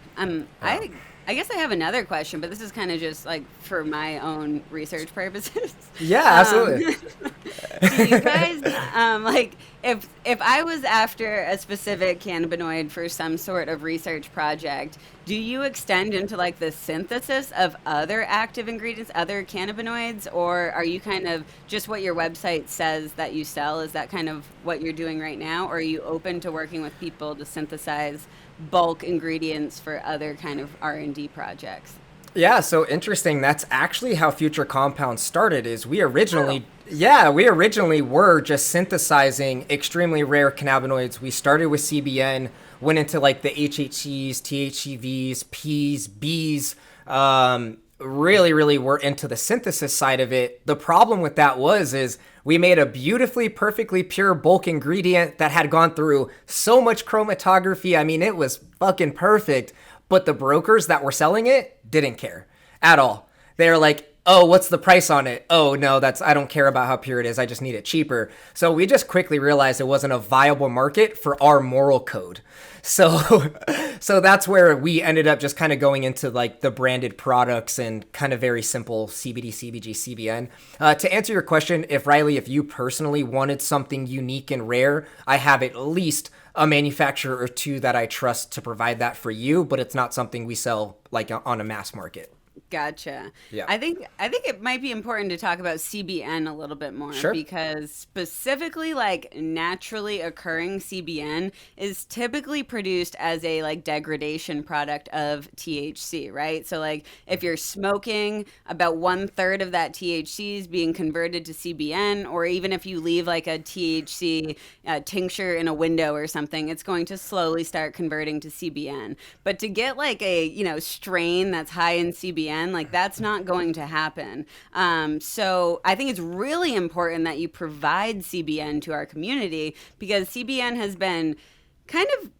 I guess I have another question, but this is kind of just like for my own research purposes. Yeah, Um, absolutely. do you guys like if I was after a specific cannabinoid for some sort of research project, do you extend into like the synthesis of other active ingredients, other cannabinoids, or are you kind of just what your website says that you sell? Is that kind of what you're doing right now, or are you open to working with people to synthesize bulk ingredients for other kind of R&D projects? Yeah, so interesting. That's actually how Future Compounds started. Is we Oh, originally, yeah, we originally were just synthesizing extremely rare cannabinoids. We started with CBN, went into like the HHCs, THCVs, Ps, Bs. Really, really were into the synthesis side of it. The problem with that is we made a beautifully, perfectly pure bulk ingredient that had gone through so much chromatography. I mean, it was fucking perfect. But the brokers that were selling it didn't care at all. They're like, oh, what's the price on it? Oh, no, I don't care about how pure it is. I just need it cheaper. So we just quickly realized it wasn't a viable market for our moral code. So, so that's where we ended up just kind of going into like the branded products and kind of very simple CBD, CBG, CBN. To answer your question, if you personally wanted something unique and rare, I have at least a manufacturer or two that I trust to provide that for you, but it's not something we sell like on a mass market. Gotcha. Yeah. I think it might be important to talk about CBN a little bit more Sure. because specifically like naturally occurring CBN is typically produced as a like degradation product of THC, right? So like if you're smoking, about 1/3 of that THC is being converted to CBN, or even if you leave like a THC tincture in a window or something, it's going to slowly start converting to CBN. But to get like a, strain that's high in CBN, like that's not going to happen. So I think it's really important that you provide CBN to our community because CBN has been kind of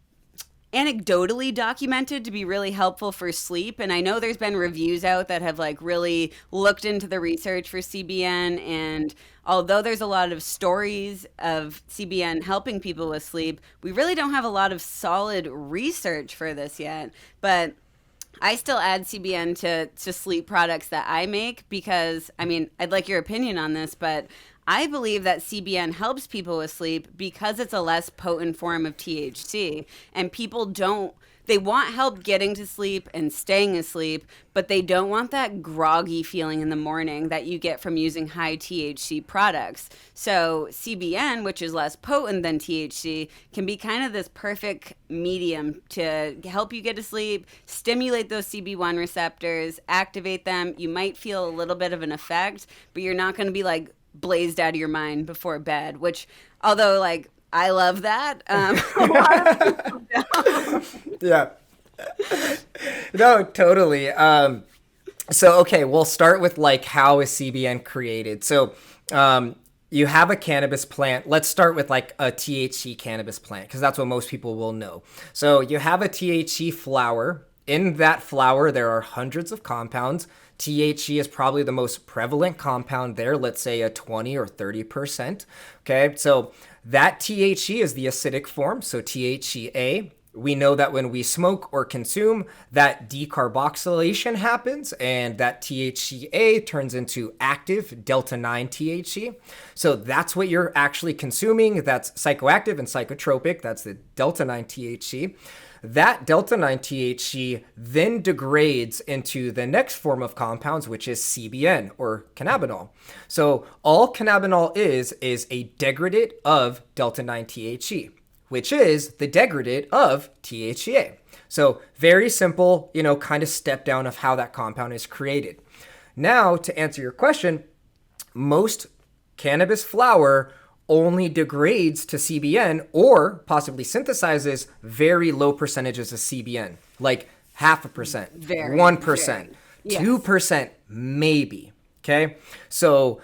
anecdotally documented to be really helpful for sleep. And I know there's been reviews out that have like really looked into the research for CBN. And although there's a lot of stories of CBN helping people with sleep, we really don't have a lot of solid research for this yet. But I still add CBN to sleep products that I make because, I mean, I'd like your opinion on this, but I believe that CBN helps people with sleep because it's a less potent form of THC. And people don't, they want help getting to sleep and staying asleep, but they don't want that groggy feeling in the morning that you get from using high THC products. So CBN, which is less potent than THC, can be kind of this perfect medium to help you get to sleep, stimulate those CB1 receptors, activate them. You might feel a little bit of an effect, but you're not going to be like blazed out of your mind before bed, which although like I love that, a lot of people don't. Yeah. No, totally. So, okay, we'll start with like how is CBN created? So, you have a cannabis plant. Let's start with like a THC cannabis plant because that's what most people will know. So, you have a THC flower. In that flower, there are hundreds of compounds. THC is probably the most prevalent compound there, let's say a 20 or 30%. Okay, so that THC is the acidic form, so THCA. We know that when we smoke or consume, that decarboxylation happens and that THCA turns into active delta 9 THC. So that's what you're actually consuming. That's psychoactive and psychotropic. That's the delta 9 THC. That delta 9 THC then degrades into the next form of compounds, which is CBN or cannabinol. So all cannabinol is a degradate of delta 9 THC, which is the degradate of THCA. So very simple, kind of step down of how that compound is created. Now, to answer your question, most cannabis flower only degrades to CBN or possibly synthesizes very low percentages of CBN, like 0.5%, Very, 1%, yes. 2%, maybe. Okay. So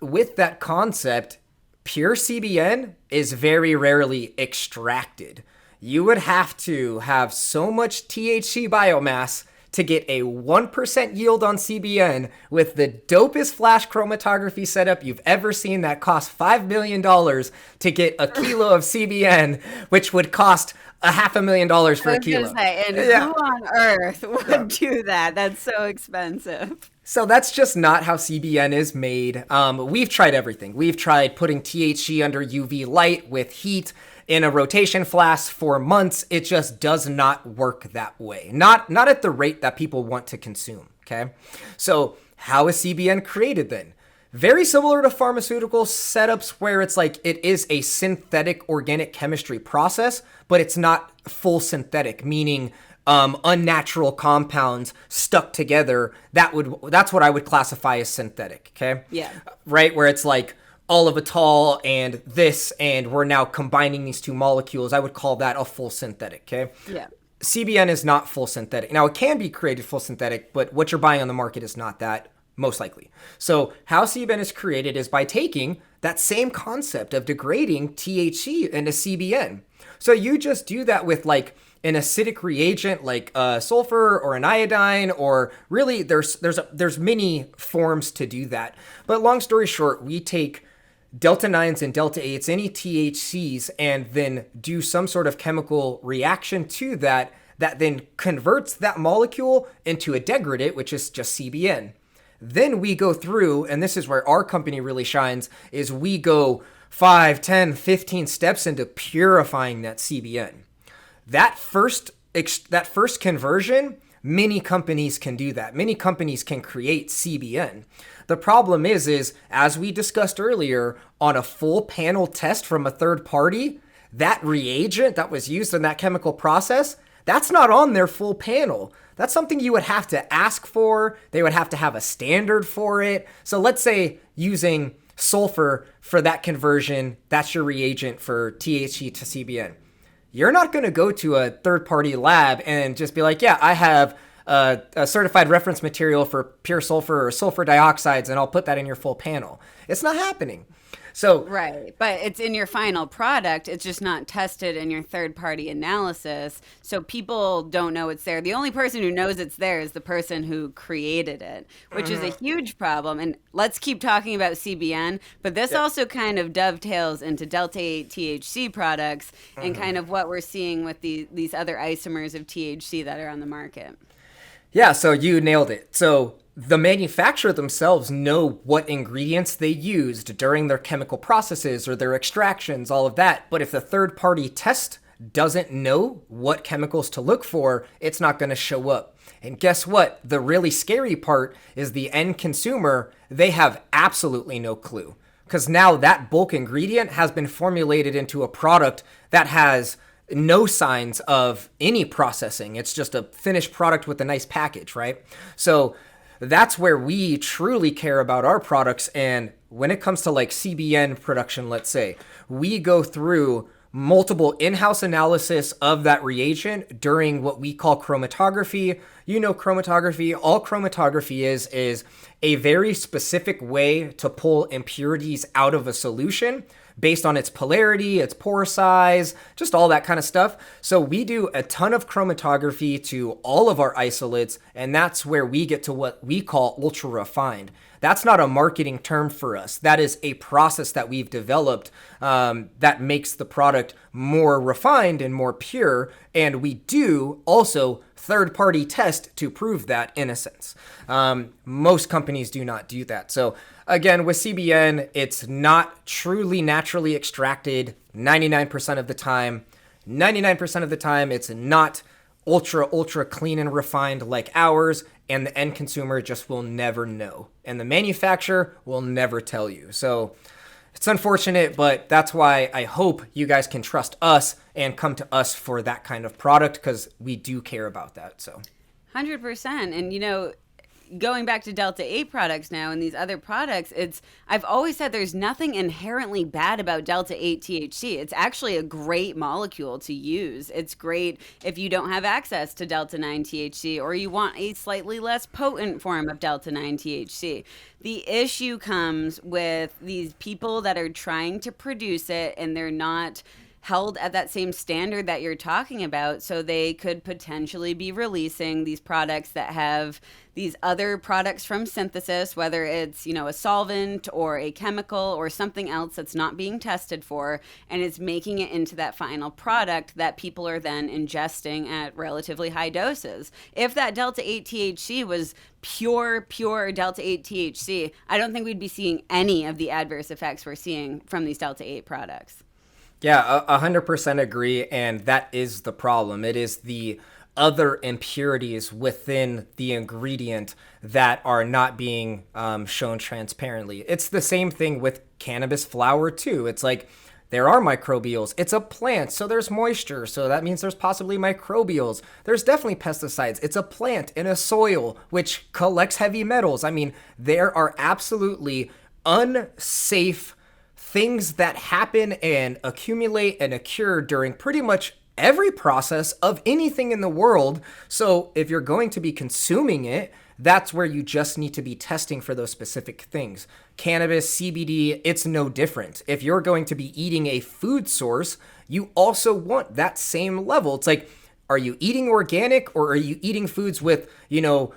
with that concept, pure CBN is very rarely extracted. You would have to have so much THC biomass to get a 1% yield on CBN with the dopest flash chromatography setup you've ever seen that cost $5 million to get a kilo of CBN, which would cost $500,000 for a kilo. And who on earth would do that? That's so expensive. So that's just not how CBN is made. We've tried everything. We've tried putting THC under UV light with heat in a rotation flask for months. It just does not work that way. Not at the rate that people want to consume, okay? So how is CBN created then? Very similar to pharmaceutical setups where it's like it is a synthetic organic chemistry process, but it's not full synthetic, meaning unnatural compounds stuck together. That's what I would classify as synthetic, okay? Yeah. Right, where it's like olivetal and this, and we're now combining these two molecules. I would call that a full synthetic, okay? Yeah. CBN is not full synthetic. Now, it can be created full synthetic, but what you're buying on the market is not that, most likely. So how CBN is created is by taking that same concept of degrading THC into CBN. So you just do that with like an acidic reagent like sulfur or an iodine, or really there's many forms to do that. But long story short, we take delta 9s and delta 8s, any THCs, and then do some sort of chemical reaction to that then converts that molecule into a degradate, which is just CBN. Then we go through, and this is where our company really shines, is we go 5, 10, 15 steps into purifying that CBN. That first conversion Many companies can do that. Many companies can create CBN. The problem is as we discussed earlier, on a full panel test from a third party, that reagent that was used in that chemical process, that's not on their full panel. That's something you would have to ask for. They would have to have a standard for it. So let's say using sulfur for that conversion, that's your reagent for THC to CBN. You're not going to go to a third-party lab and just be like, yeah, I have a certified reference material for pure sulfur or sulfur dioxides, and I'll put that in your full panel. It's not happening. So Right. But it's in your final product. It's just not tested in your third party analysis. So people don't know it's there. The only person who knows it's there is the person who created it, which is a huge problem. And let's keep talking about CBN, but this also kind of dovetails into Delta 8 THC products and kind of what we're seeing with these other isomers of THC that are on the market. yeah, so you nailed it. So the manufacturer themselves know what ingredients they used during their chemical processes or their extractions, all of that. But if the third party test doesn't know what chemicals to look for, it's not going to show up. And guess what? The really scary part is the end consumer, they have absolutely no clue. Because now that bulk ingredient has been formulated into a product that has no signs of any processing. It's just a finished product with a nice package, right? So that's where we truly care about our products. And when it comes to like CBN production, let's say, we go through multiple in-house analysis of that reagent during what we call chromatography. You know, chromatography, all chromatography is a very specific way to pull impurities out of a solution based on its polarity, its pore size, just all that kind of stuff. So we do a ton of chromatography to all of our isolates, and that's where we get to what we call ultra refined. That's not a marketing term for us. That is a process that we've developed that makes the product more refined and more pure. And we do also third-party test to prove that in a sense. Most companies do not do that. So again, with CBN, it's not truly naturally extracted 99% of the time. 99% of the time, it's not ultra clean and refined like ours, and the end consumer just will never know. And the manufacturer will never tell you. So it's unfortunate, but that's why I hope you guys can trust us and come to us for that kind of product, because we do care about that. So 100%. And, you know, going back to Delta 8 products now and these other products, I've always said there's nothing inherently bad about Delta 8 THC. It's actually a great molecule to use. It's great if you don't have access to Delta 9 THC or you want a slightly less potent form of Delta 9 THC. The issue comes with these people that are trying to produce it and they're not held at that same standard that you're talking about. So they could potentially be releasing these products that have these other products from synthesis, whether it's, you know, a solvent or a chemical or something else that's not being tested for, and it's making it into that final product that people are then ingesting at relatively high doses. If that Delta 8 THC was pure Delta 8 THC, I don't think we'd be seeing any of the adverse effects we're seeing from these Delta 8 products. yeah, 100% agree. And that is the problem. It is the other impurities within the ingredient that are not being shown transparently. It's the same thing with cannabis flower too. It's like there are microbials. It's a plant, so there's moisture. So that means there's possibly microbials. There's definitely pesticides. It's a plant in a soil which collects heavy metals. I mean, there are absolutely unsafe things that happen and accumulate and occur during pretty much every process of anything in the world. So if you're going to be consuming it, that's where you just need to be testing for those specific things. Cannabis, CBD, it's no different. If you're going to be eating a food source, you also want that same level. It's like, are you eating organic or are you eating foods with, you know,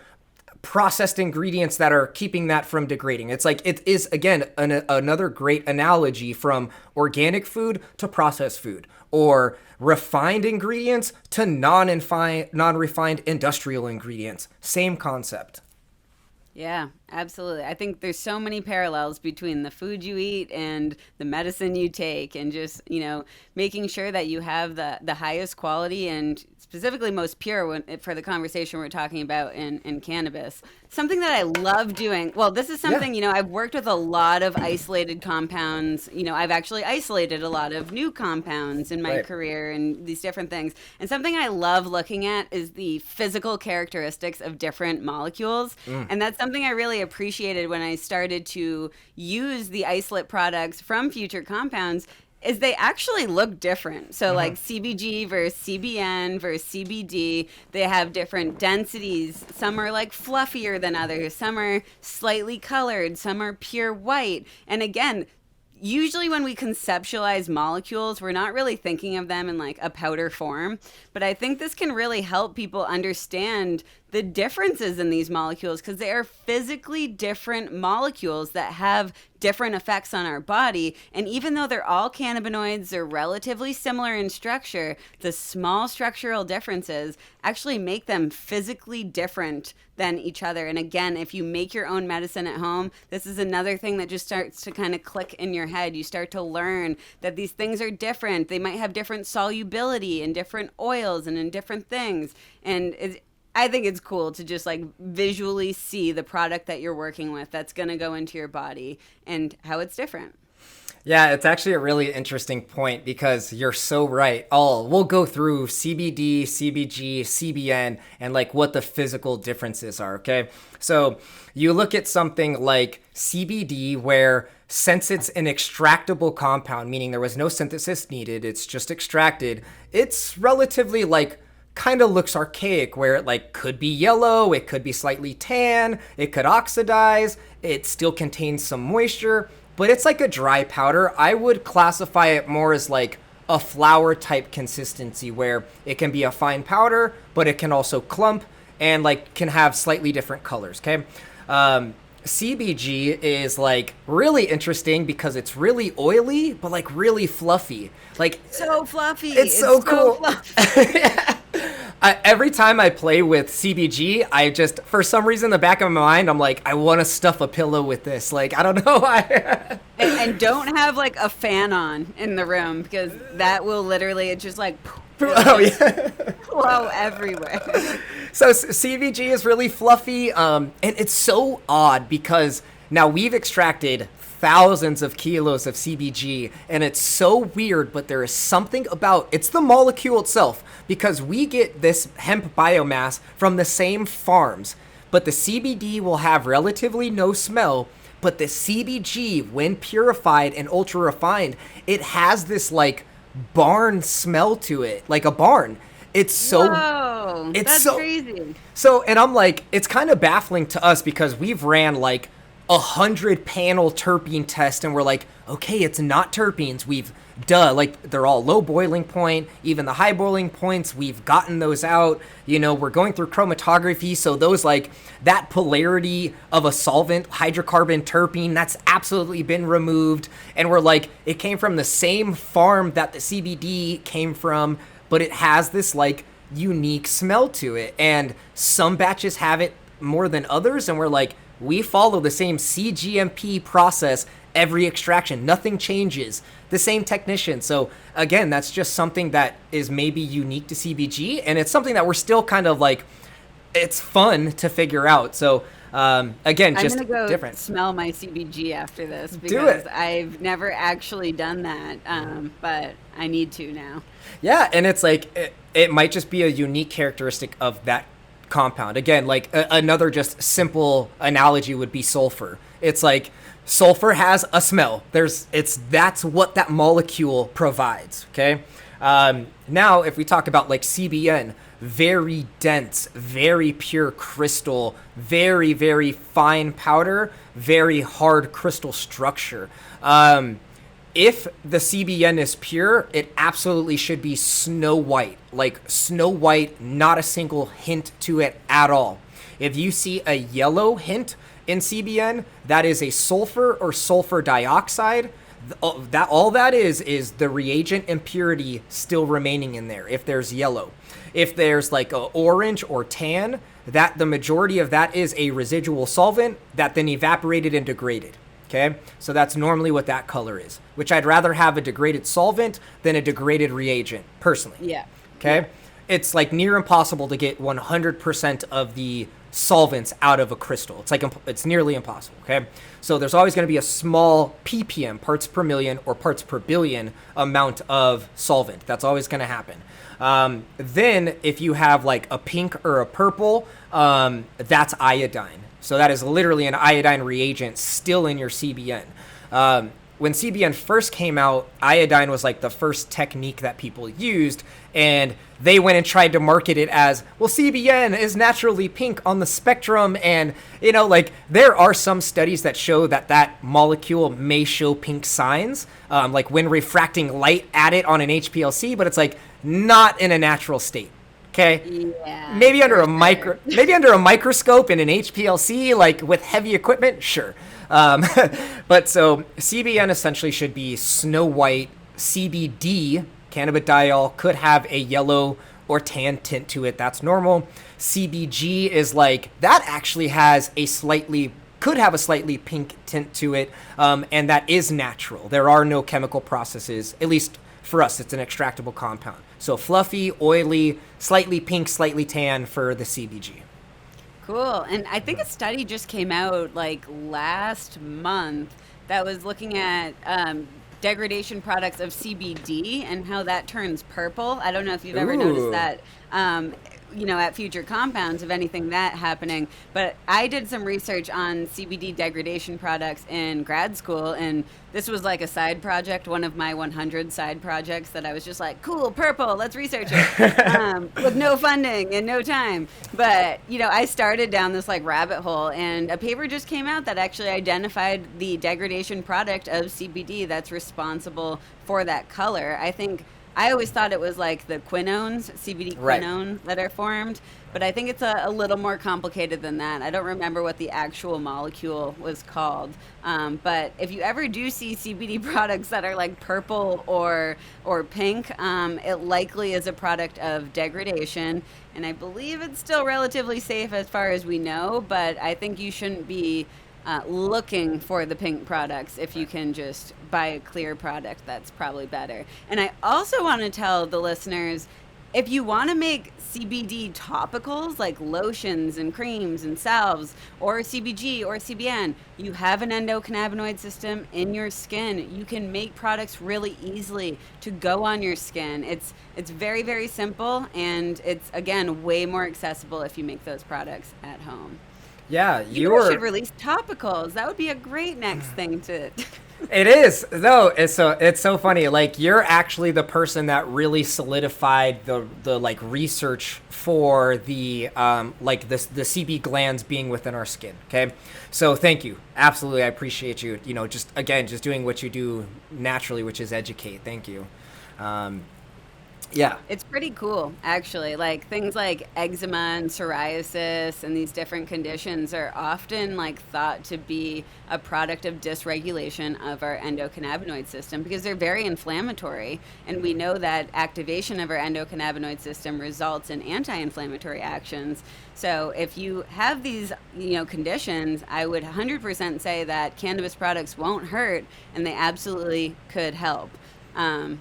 processed ingredients that are keeping that from degrading? It's like, it is, again, another great analogy from organic food to processed food, or refined ingredients to non-refined industrial ingredients. Same concept. Yeah, Absolutely. I think there's so many parallels between the food you eat and the medicine you take, and just, making sure that you have the highest quality and specifically most pure for the conversation we're talking about in cannabis. Something that I love doing. Well, this is Yeah. something, I've worked with a lot of isolated compounds. I've actually isolated a lot of new compounds in my Right. career and these different things. And something I love looking at is the physical characteristics of different molecules. And that's something I really appreciated when I started to use the isolate products from Future Compounds, is they actually look different. So like CBG versus CBN versus CBD, they have different densities. Some are like fluffier than others. Some are slightly colored. Some are pure white. And again, usually when we conceptualize molecules, we're not really thinking of them in like a powder form. But I think this can really help people understand the differences in these molecules, because they are physically different molecules that have different effects on our body. And even though they're all cannabinoids, they're relatively similar in structure, the small structural differences actually make them physically different than each other. And again, if you make your own medicine at home, this is another thing that just starts to kind of click in your head. You start to learn that these things are different. They might have different solubility in different oils and in different things. And I think it's cool to just like visually see the product that you're working with that's going to go into your body and how it's different. Yeah, it's actually a really interesting point because you're so right. We'll go through CBD, CBG, CBN, and like what the physical differences are, okay? So you look at something like CBD, where since it's an extractable compound, meaning there was no synthesis needed, it's just extracted, it's relatively like kind of looks archaic, where it like could be yellow, it could be slightly tan, it could oxidize, it still contains some moisture, but it's like a dry powder. I would classify it more as like a flour type consistency, where it can be a fine powder, but it can also clump and like can have slightly different colors. Okay. CBG is like really interesting because it's really oily, but like really fluffy. Like So fluffy. it's so cool. Fluffy. Yeah. Every time I play with CBG, I just, for some reason, in the back of my mind, I'm like, I want to stuff a pillow with this. Like, I don't know why. And don't have like a fan on in the room, because that will literally, it's just like, Oh, yeah. flow everywhere. So CBG is really fluffy, and it's so odd because now we've extracted thousands of kilos of CBG, and it's so weird, but there is something about it's the molecule itself, because we get this hemp biomass from the same farms, but the CBD will have relatively no smell, but the CBG, when purified and ultra refined, it has this like barn smell to it, like a barn. It's so Whoa, it's that's so crazy. so, and I'm like, it's kind of baffling to us because we've ran like 100 panel terpene test, and we're like, okay, it's not terpenes. Like they're all low boiling point, even the high boiling points, we've gotten those out. We're going through chromatography, so those like that polarity of a solvent, hydrocarbon terpene, that's absolutely been removed. And we're like, it came from the same farm that the CBD came from, but it has this like unique smell to it. And some batches have it more than others, and we're like, we follow the same CGMP process every extraction. Nothing changes. The same technician. So again, that's just something that is maybe unique to CBG, and it's something that we're still kind of like, it's fun to figure out. So again, just I'm gonna go different. smell my CBG after this, Do because it. I've never actually done that, but I need to now. Yeah, and it's like it might just be a unique characteristic of that compound. Again, like another just simple analogy would be sulfur. It's like sulfur has a smell. That's what that molecule provides. Okay. Now, if we talk about like CBN, very dense, very pure crystal, very, very fine powder, very hard crystal structure. If the CBN is pure, it absolutely should be snow white. Like snow white, not a single hint to it at all. If you see a yellow hint in CBN, that is a sulfur or sulfur dioxide. All that is the reagent impurity still remaining in there. If there's yellow, if there's like a orange or tan, that the majority of that is a residual solvent that then evaporated and degraded. Okay, so that's normally what that color is, which I'd rather have a degraded solvent than a degraded reagent, personally. Yeah. Okay, Yeah. it's like near impossible to get 100% of the solvents out of a crystal. It's nearly impossible. Okay, so there's always going to be a small ppm, parts per million or parts per billion amount of solvent. That's always going to happen. Then if you have like a pink or a purple, that's iodine. So that is literally an iodine reagent still in your CBN. When CBN first came out, iodine was like the first technique that people used, and they went and tried to market it as, well, CBN is naturally pink on the spectrum, and like there are some studies that show that that molecule may show pink signs, like when refracting light at it on an HPLC, but it's like not in a natural state. Okay. Yeah. Maybe under a microscope in an HPLC, like with heavy equipment, sure. But so CBN essentially should be snow white. CBD, cannabidiol, could have a yellow or tan tint to it. That's normal. CBG is like, that actually could have a slightly pink tint to it. And that is natural. There are no chemical processes, at least for us, it's an extractable compound. So fluffy, oily, slightly pink, slightly tan for the CBG. Cool. And I think a study just came out like last month that was looking at degradation products of CBD and how that turns purple. I don't know if you've ever noticed Ooh. that, at future compounds, of anything that happening. But I did some research on CBD degradation products in grad school, and this was like a side project, one of my 100 side projects that I was just like, cool, purple, let's research it, with no funding and no time. But, I started down this like rabbit hole, and a paper just came out that actually identified the degradation product of CBD that's responsible for that color. I always thought it was like the quinones, CBD Right. quinone that are formed, but I think it's a little more complicated than that. I don't remember what the actual molecule was called. But if you ever do see CBD products that are like purple or pink, it likely is a product of degradation. And I believe it's still relatively safe as far as we know, but I think you shouldn't be looking for the pink products. If you can just buy a clear product, that's probably better. And I also want to tell the listeners, if you want to make CBD topicals like lotions and creams and salves, or CBG or CBN, you have an endocannabinoid system in your skin. You can make products really easily to go on your skin. It's very, very simple, and it's, again, way more accessible if you make those products at home. Yeah, You guys should release topicals. That would be a great next thing to. It is. No, it's so funny. Like, you're actually the person that really solidified the like research for the the CB glands being within our skin. Okay, so thank you. Absolutely, I appreciate you. Just doing what you do naturally, which is educate. Thank you. Yeah. It's pretty cool, actually. Like things like eczema and psoriasis and these different conditions are often like thought to be a product of dysregulation of our endocannabinoid system because they're very inflammatory. And we know that activation of our endocannabinoid system results in anti-inflammatory actions. So if you have these, conditions, I would 100% say that cannabis products won't hurt, and they absolutely could help.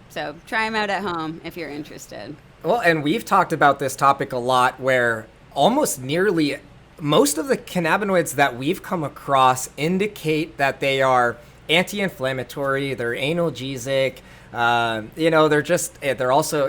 So try them out at home if you're interested. Well, and we've talked about this topic a lot where almost nearly most of the cannabinoids that we've come across indicate that they are anti-inflammatory, they're analgesic, they're also,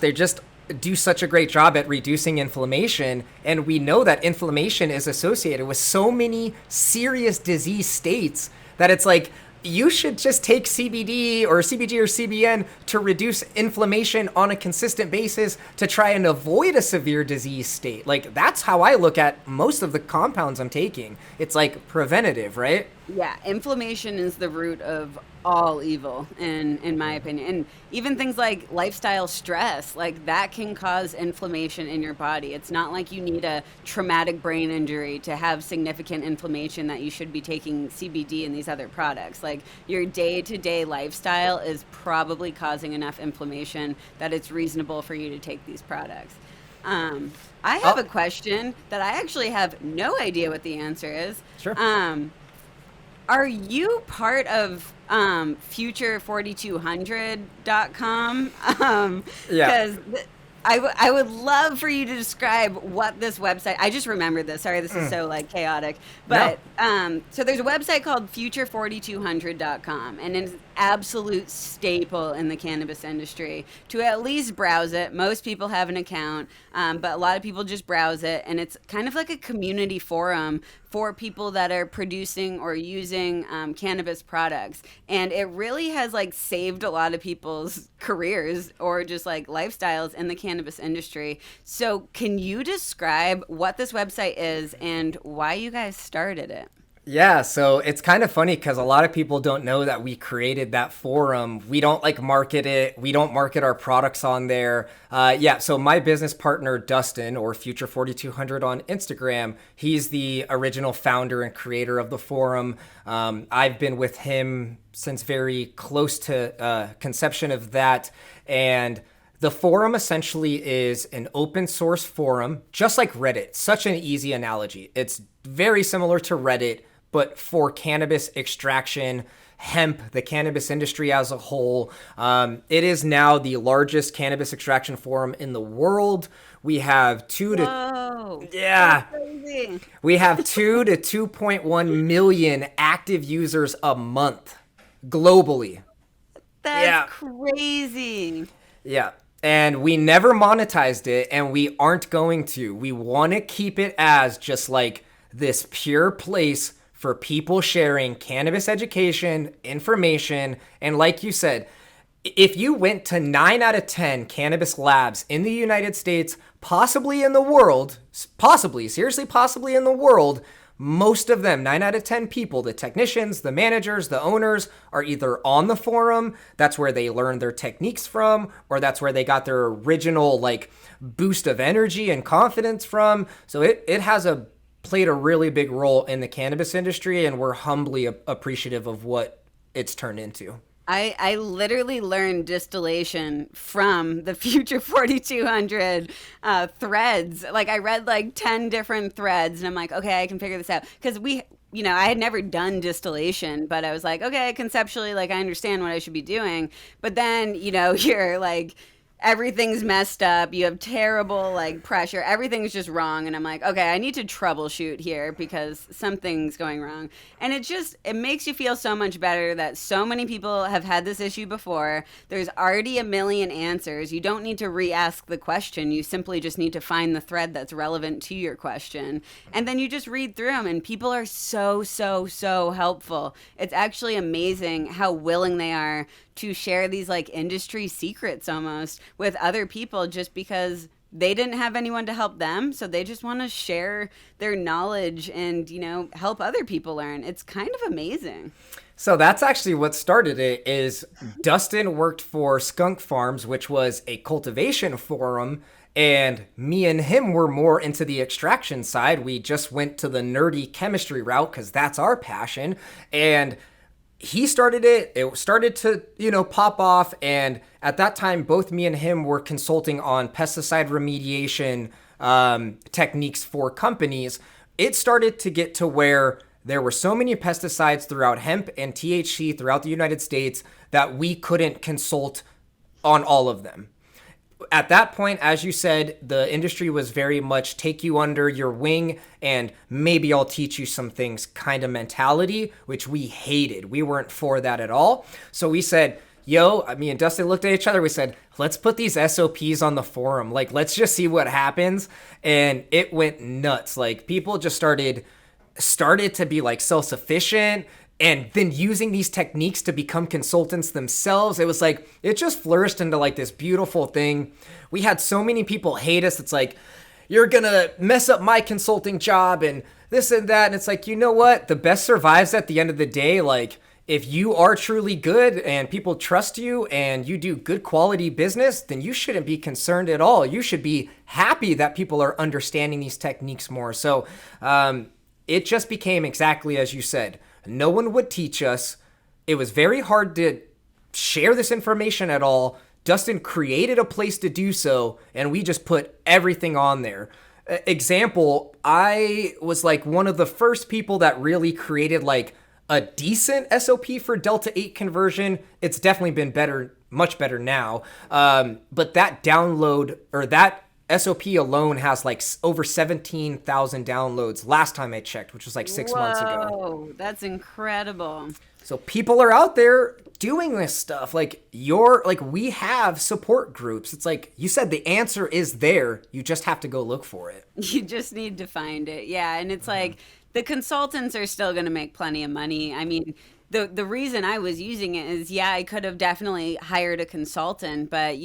they just do such a great job at reducing inflammation. And we know that inflammation is associated with so many serious disease states that it's like, you should just take CBD or CBG or CBN to reduce inflammation on a consistent basis to try and avoid a severe disease state. Like, that's how I look at most of the compounds I'm taking. It's like preventative, right? Yeah, inflammation is the root of all evil, in my opinion. And even things like lifestyle stress, like that can cause inflammation in your body. It's not like you need a traumatic brain injury to have significant inflammation that you should be taking CBD and these other products. Like your day-to-day lifestyle is probably causing enough inflammation that it's reasonable for you to take these products. I have Oh, a question that I actually have no idea what the answer is. sure. Um, are you part of future4200.com? Yeah. Because I would love for you to describe what this website. I just remembered this. Sorry, this is so like chaotic. No. But so there's a website called future4200.com, and it's an absolute staple in the cannabis industry to at least browse it. Most people have an account, but a lot of people just browse it, and it's kind of like a community forum for people that are producing or using cannabis products. And it really has like saved a lot of people's careers or just like lifestyles in the cannabis industry. So, can you describe what this website is and why you guys started it? Yeah, so it's kind of funny because a lot of people don't know that we created that forum. We don't like market it. We don't market our products on there. Yeah, so my business partner, Dustin, or Future 4200 on Instagram, he's the original founder and creator of the forum. I've been with him since very close to conception of that. And the forum essentially is an open source forum, just like Reddit. Such an easy analogy. It's very similar to Reddit, but for cannabis extraction, hemp, the cannabis industry as a whole. It is now the largest cannabis extraction forum in the world. We have Whoa, that's yeah, crazy. we have 2 to 2.1 million active users a month globally. That's Yeah. crazy. Yeah. And we never monetized it, and we aren't going to. We want to keep it as just like this pure place for people sharing cannabis education, information, and like you said, if you went to 9 out of 10 cannabis labs in the United States, possibly in the world, possibly, seriously, possibly in the world, most of them, 9 out of 10 people, the technicians, the managers, the owners, are either on the forum, that's where they learned their techniques from, or that's where they got their original like boost of energy and confidence from. So it has played a really big role in the cannabis industry, and we're humbly appreciative of what it's turned into. I literally learned distillation from the Future 4200 threads. Like, I read like 10 different threads, and I'm like, okay, I can figure this out. Because I had never done distillation, but I was like, okay, conceptually, like, I understand what I should be doing. But then, you're like, everything's messed up. You have terrible like pressure. Everything's just wrong. And I'm like, okay, I need to troubleshoot here because something's going wrong. And it makes you feel so much better that so many people have had this issue before. There's already a million answers. You don't need to re-ask the question. You simply just need to find the thread that's relevant to your question. And then you just read through them, and people are so, so, so helpful. It's actually amazing how willing they are to share these like industry secrets almost with other people just because they didn't have anyone to help them, so they just want to share their knowledge and help other people learn. It's kind of amazing. So that's actually what started it. Is Dustin worked for Skunk Farms, which was a cultivation forum, and me and him were more into the extraction side. We just went to the nerdy chemistry route because that's our passion. And he started it started to pop off, and at that time both me and him were consulting on pesticide remediation techniques for companies. It started to get to where there were so many pesticides throughout hemp and THC throughout the United States that we couldn't consult on all of them. At that point, as you said, the industry was very much take you under your wing and maybe I'll teach you some things kind of mentality, which we hated. We weren't for that at all. So we said, me and Dustin looked at each other. We said, let's put these SOPs on the forum. Like, let's just see what happens. And it went nuts. Like, people just started to be like self-sufficient and then using these techniques to become consultants themselves. It was like, it just flourished into like this beautiful thing. We had so many people hate us. It's like, you're gonna mess up my consulting job and this and that. And it's like, you know what? The best survives at the end of the day. Like, if you are truly good and people trust you and you do good quality business, then you shouldn't be concerned at all. You should be happy that people are understanding these techniques more. So it just became exactly as you said. No one would teach us. It was very hard to share this information at all. Dustin created a place to do so, and we just put everything on there. Example, I was like one of the first people that really created like a decent SOP for Delta 8 conversion. It's definitely been better, much better now. But that download, or that SOP alone has like over 17,000 downloads last time I checked, which was like 6 months ago. Whoa, that's incredible. So people are out there doing this stuff. Like we have support groups. It's like you said, the answer is there. You just have to go look for it. You just need to find it. Yeah, and it's like the consultants are still going to make plenty of money. I mean, the reason I was using it is, yeah, I could have definitely hired a consultant, but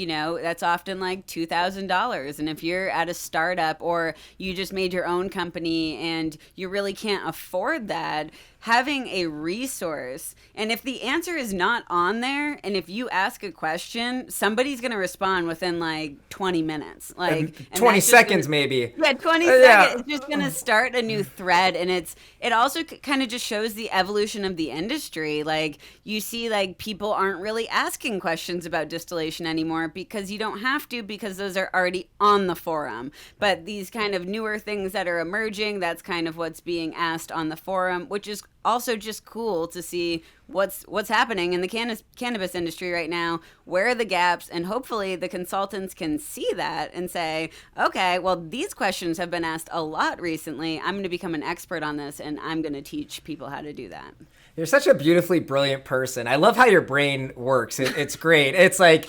that's often like $2,000. And if you're at a startup or you just made your own company and you really can't afford that, having a resource, and if the answer is not on there, and if you ask a question, somebody's going to respond within like 20 minutes, like 20 seconds maybe. Yeah, 20 seconds. It's just going to start a new thread, and it also kind of just shows the evolution of the industry. Like you see, like people aren't really asking questions about distillation anymore because you don't have to, because those are already on the forum. But these kind of newer things that are emerging, that's kind of what's being asked on the forum, which is also just cool to see what's happening in the cannabis industry right now. Where are the gaps? And hopefully the consultants can see that and say, okay, well, these questions have been asked a lot recently. I'm going to become an expert on this, and I'm going to teach people how to do that. You're such a beautifully brilliant person. I love how your brain works. It's great. It's like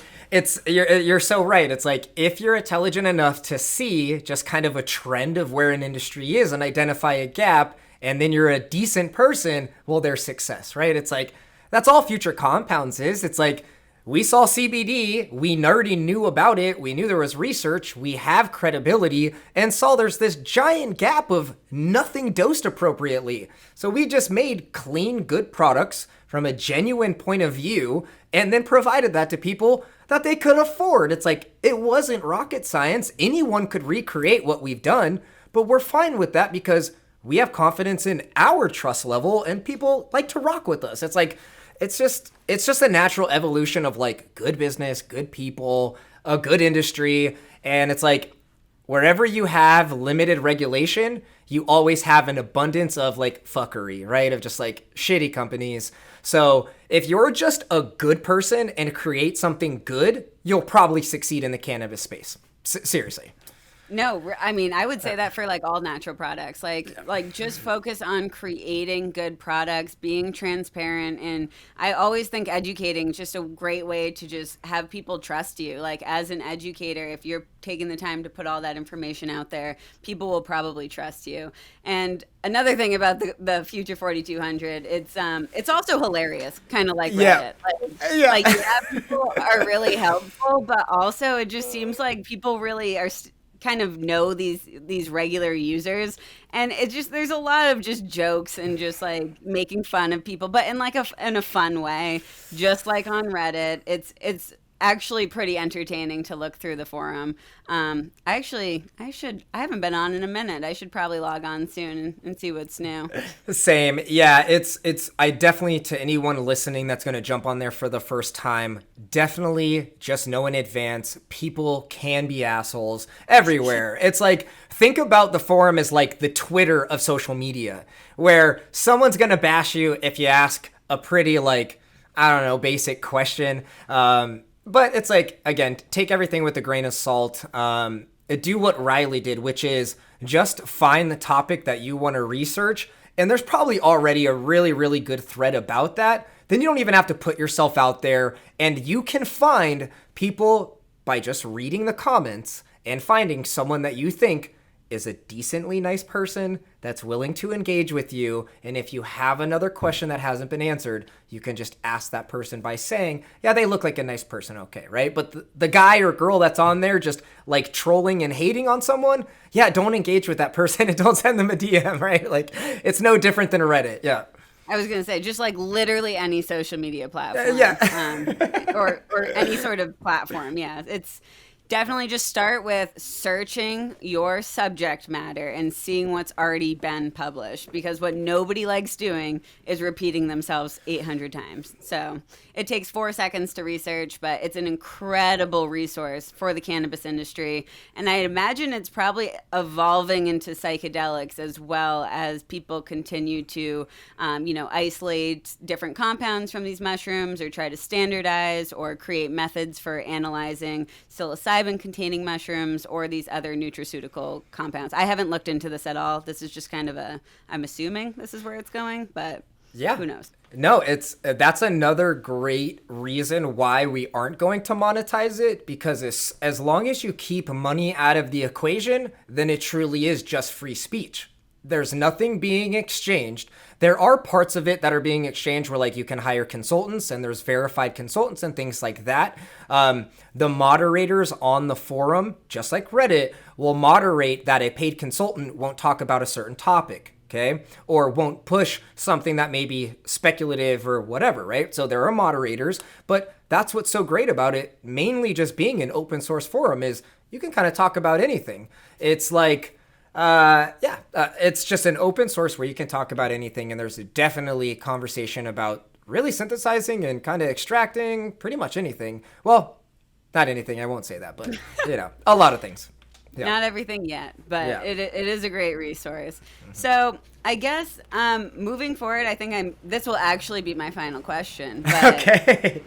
you're so right. It's like if you're intelligent enough to see just kind of a trend of where an industry is and identify a gap, and then you're a decent person, well, there's success, right? It's like, that's all future compounds is. It's like, we saw CBD, we already knew about it, we knew there was research, we have credibility, and saw there's this giant gap of nothing dosed appropriately. So we just made clean, good products from a genuine point of view, and then provided that to people that they could afford. It's like, it wasn't rocket science. Anyone could recreate what we've done, but we're fine with that because we have confidence in our trust level and people like to rock with us. It's like, it's just a natural evolution of like good business, good people, a good industry. And it's like, wherever you have limited regulation, you always have an abundance of like fuckery, right? Of just like shitty companies. So if you're just a good person and create something good, you'll probably succeed in the cannabis space. Seriously. No, I mean, I would say that for like all natural products, like just focus on creating good products, being transparent. And I always think educating is just a great way to just have people trust you. Like as an educator, if you're taking the time to put all that information out there, people will probably trust you. And another thing about the Future 4200, it's also hilarious, kind of like Reddit. Like yeah, people are really helpful, but also it just seems like people really are kind of know these regular users, and it just, there's a lot of just jokes and just like making fun of people, but in like in a fun way, just like on Reddit. It's actually pretty entertaining to look through the forum. I haven't been on in a minute. I should probably log on soon and see what's new. Same. Yeah, I definitely, to anyone listening that's going to jump on there for the first time, definitely just know in advance, people can be assholes everywhere. It's like, think about the forum as like the Twitter of social media, where someone's going to bash you if you ask a pretty like, I don't know, basic question. But it's like, again, take everything with a grain of salt. Do what Riley did, which is just find the topic that you want to research. And there's probably already a really, really good thread about that. Then you don't even have to put yourself out there. And you can find people by just reading the comments and finding someone that you think is a decently nice person that's willing to engage with you. And if you have another question that hasn't been answered, you can just ask that person by saying, yeah, they look like a nice person. Okay, right? But the guy or girl that's on there just like trolling and hating on someone, yeah, don't engage with that person and don't send them a DM, right? Like, it's no different than a Reddit. Yeah. I was going to say, just like literally any social media platform. Yeah. or any sort of platform. Yeah. Definitely just start with searching your subject matter and seeing what's already been published, because what nobody likes doing is repeating themselves 800 times. So it takes 4 seconds to research, but it's an incredible resource for the cannabis industry. And I imagine it's probably evolving into psychedelics as well, as people continue to, isolate different compounds from these mushrooms, or try to standardize or create methods for analyzing psilocybin containing mushrooms or these other nutraceutical compounds. I haven't looked into this at all. This is just kind of I'm assuming this is where it's going, but yeah, who knows? No, that's another great reason why we aren't going to monetize it, because as long as you keep money out of the equation, then it truly is just free speech. There's nothing being exchanged. There are parts of it that are being exchanged where like you can hire consultants and there's verified consultants and things like that. The moderators on the forum, just like Reddit, will moderate that a paid consultant won't talk about a certain topic, okay? Or won't push something that may be speculative or whatever, right? So there are moderators, but that's what's so great about it, mainly just being an open source forum, is you can kind of talk about anything. It's like, it's just an open source where you can talk about anything, and there's definitely a conversation about really synthesizing and kind of extracting pretty much anything. Well, not anything, I won't say that, but a lot of things. Yeah. Not everything yet, but it is a great resource. Mm-hmm. So I guess moving forward, I think this will actually be my final question. But okay.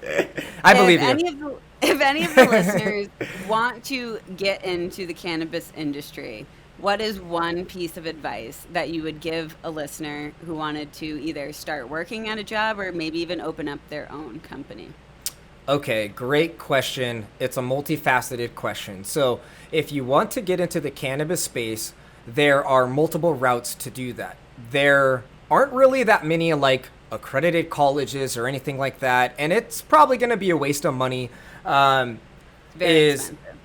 I believe you. If any of the listeners want to get into the cannabis industry, what is one piece of advice that you would give a listener who wanted to either start working at a job or maybe even open up their own company? Okay, great question. It's a multifaceted question. So if you want to get into the cannabis space, there are multiple routes to do that. There aren't really that many like accredited colleges or anything like that, and it's probably going to be a waste of money.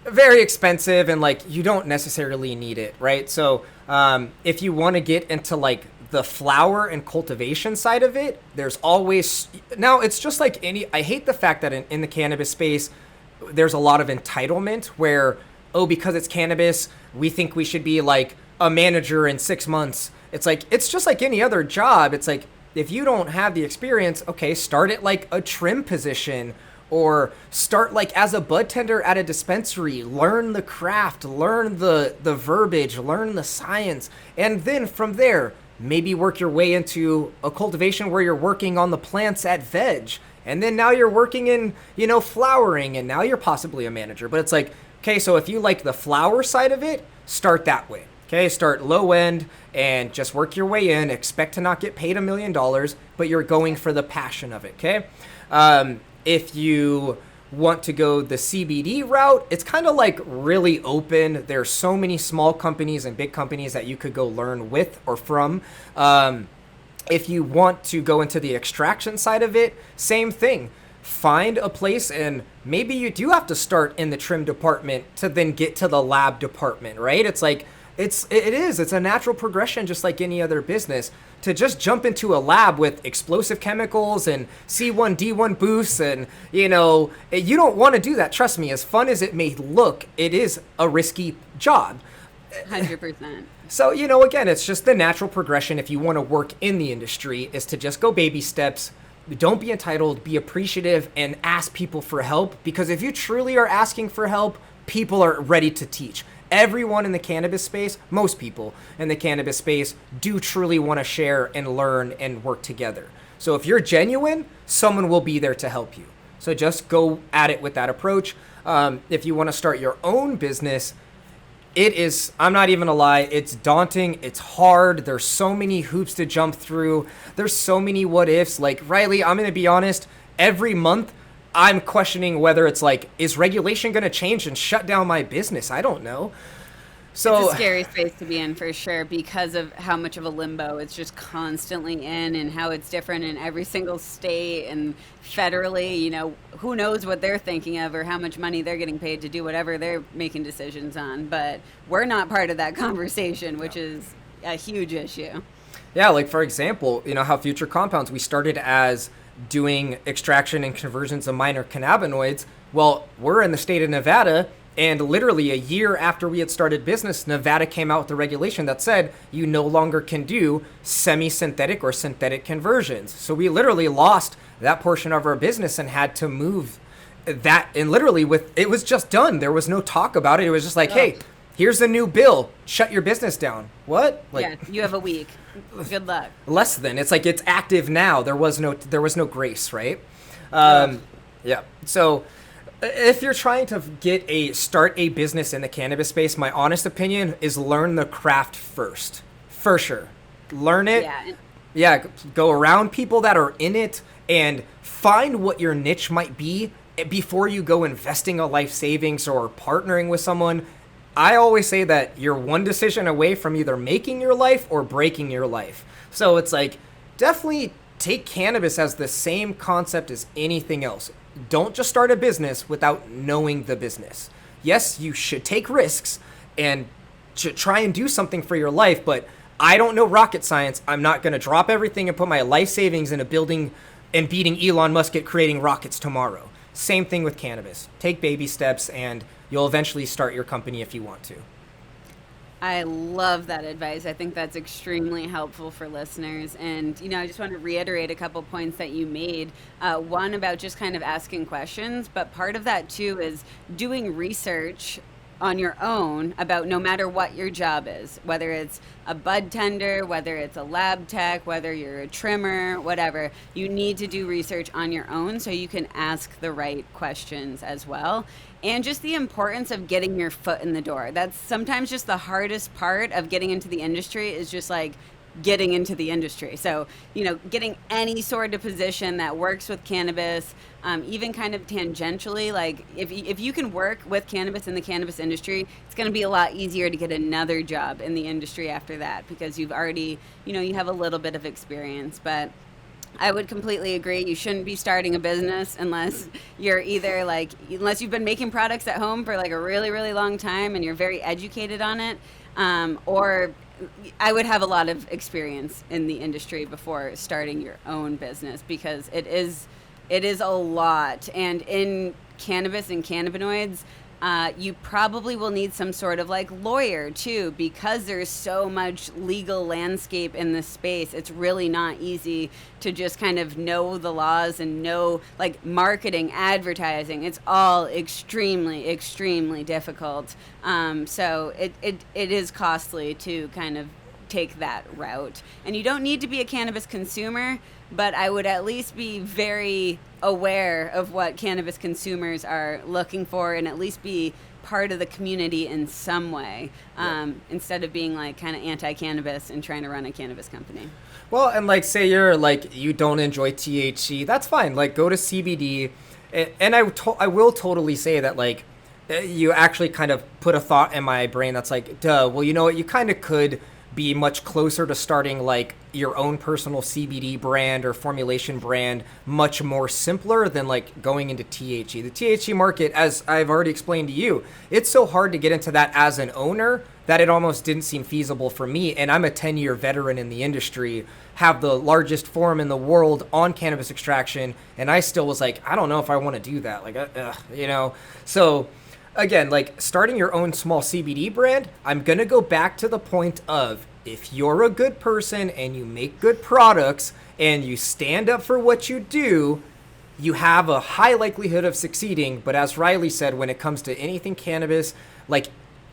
Very expensive, and like you don't necessarily need it, right? So if you want to get into like the flower and cultivation side of it, there's always, now it's just like I hate the fact that in the cannabis space, there's a lot of entitlement where, oh, because it's cannabis, we think we should be like a manager in 6 months. It's like, it's just like any other job. It's like, if you don't have the experience, okay, start at like a trim position, or start like as a bud tender at a dispensary, learn the craft, learn the verbiage, learn the science. And then from there, maybe work your way into a cultivation where you're working on the plants at veg. And then now you're working in, flowering, and now you're possibly a manager. But it's like, okay, so if you like the flower side of it, start that way. Okay, start low end and just work your way in. Expect to not get paid $1 million, but you're going for the passion of it, okay? If you want to go the CBD route, it's kind of like really open. There's so many small companies and big companies that you could go learn with or from. If you want to go into the extraction side of it, same thing. Find a place, and maybe you do have to start in the trim department to then get to the lab department, right? It's like, it's a natural progression, just like any other business. To just jump into a lab with explosive chemicals and C1D1 boosts, and you don't want to do that. Trust me, as fun as it may look, it is a risky job. 100%. So, again, it's just the natural progression if you want to work in the industry, is to just go baby steps. Don't be entitled, be appreciative, and ask people for help, because if you truly are asking for help, people are ready to teach. Everyone in the cannabis space, most people in the cannabis space, do truly want to share and learn and work together. So if you're genuine, someone will be there to help you. So just go at it with that approach. If you want to start your own business, it is, I'm not even gonna lie, it's daunting, it's hard. There's so many hoops to jump through. There's so many what ifs. Like, Riley, I'm gonna be honest, every month I'm questioning whether it's like, is regulation going to change and shut down my business? I don't know. So it's a scary space to be in, for sure, because of how much of a limbo it's just constantly in, and how it's different in every single state and federally. Who knows what they're thinking of or how much money they're getting paid to do whatever they're making decisions on. But we're not part of that conversation, which is a huge issue. Yeah, like for example, how Future Compounds, we started as doing extraction and conversions of minor cannabinoids. Well, we're in the state of Nevada, And literally a year after we had started business, Nevada came out with a regulation that said you no longer can do semi-synthetic or synthetic conversions. So we literally lost that portion of our business and had to move that. And literally it was just done. There was no talk about it. It was just like, hey, here's the new bill. Shut your business down. What? Like, yeah, you have a week. Good luck. Less than. It's like it's active now. There was no grace, right? Yeah. So if you're trying to start a business in the cannabis space, my honest opinion is learn the craft first. For sure. Learn it. Yeah. Yeah, go around people that are in it and find what your niche might be before you go investing a life savings or partnering with someone. I always say that you're one decision away from either making your life or breaking your life. So it's like, definitely take cannabis as the same concept as anything else. Don't just start a business without knowing the business. Yes, you should take risks and try and do something for your life, but I don't know rocket science. I'm not going to drop everything and put my life savings in a building and beating Elon Musk at creating rockets tomorrow. Same thing with cannabis. Take baby steps and you'll eventually start your company if you want to. I love that advice. I think that's extremely helpful for listeners. And, I just want to reiterate a couple points that you made. One about just kind of asking questions, but part of that too is doing research on your own about no matter what your job is, whether it's a bud tender, whether it's a lab tech, whether you're a trimmer, whatever, you need to do research on your own so you can ask the right questions as well. And just the importance of getting your foot in the door. That's sometimes just the hardest part of getting into the industry is just like getting into the industry. So, getting any sort of position that works with cannabis, even kind of tangentially, like if you can work with cannabis in the cannabis industry, it's going to be a lot easier to get another job in the industry after that because you've already, you have a little bit of experience. But I would completely agree. You shouldn't be starting a business unless you're either unless you've been making products at home for like a really, really long time and you're very educated on it, or I would have a lot of experience in the industry before starting your own business because it is a lot. And in cannabis and cannabinoids, you probably will need some sort of like lawyer too, because there's so much legal landscape in this space. It's really not easy to just kind of know the laws and know like marketing, advertising. It's all extremely, extremely difficult. So it is costly to kind of take that route. And you don't need to be a cannabis consumer, but I would at least be very aware of what cannabis consumers are looking for and at least be part of the community in some way, instead of being like kind of anti-cannabis and trying to run a cannabis company. Well, and like say you're like you don't enjoy THC, that's fine. Like go to CBD, and I will totally say that like you actually kind of put a thought in my brain that's like, duh. Well, you know what? You kind of could be much closer to starting like your own personal CBD brand or formulation brand, much more simpler than like going into THC. The THC market, as I've already explained to you, it's so hard to get into that as an owner that it almost didn't seem feasible for me. And I'm a 10-year veteran in the industry, have the largest forum in the world on cannabis extraction, and I still was like, I don't know if I want to do that. Like, So again, like starting your own small CBD brand, I'm going to go back to the point of if you're a good person and you make good products and you stand up for what you do, you have a high likelihood of succeeding. But as Riley said, when it comes to anything cannabis, like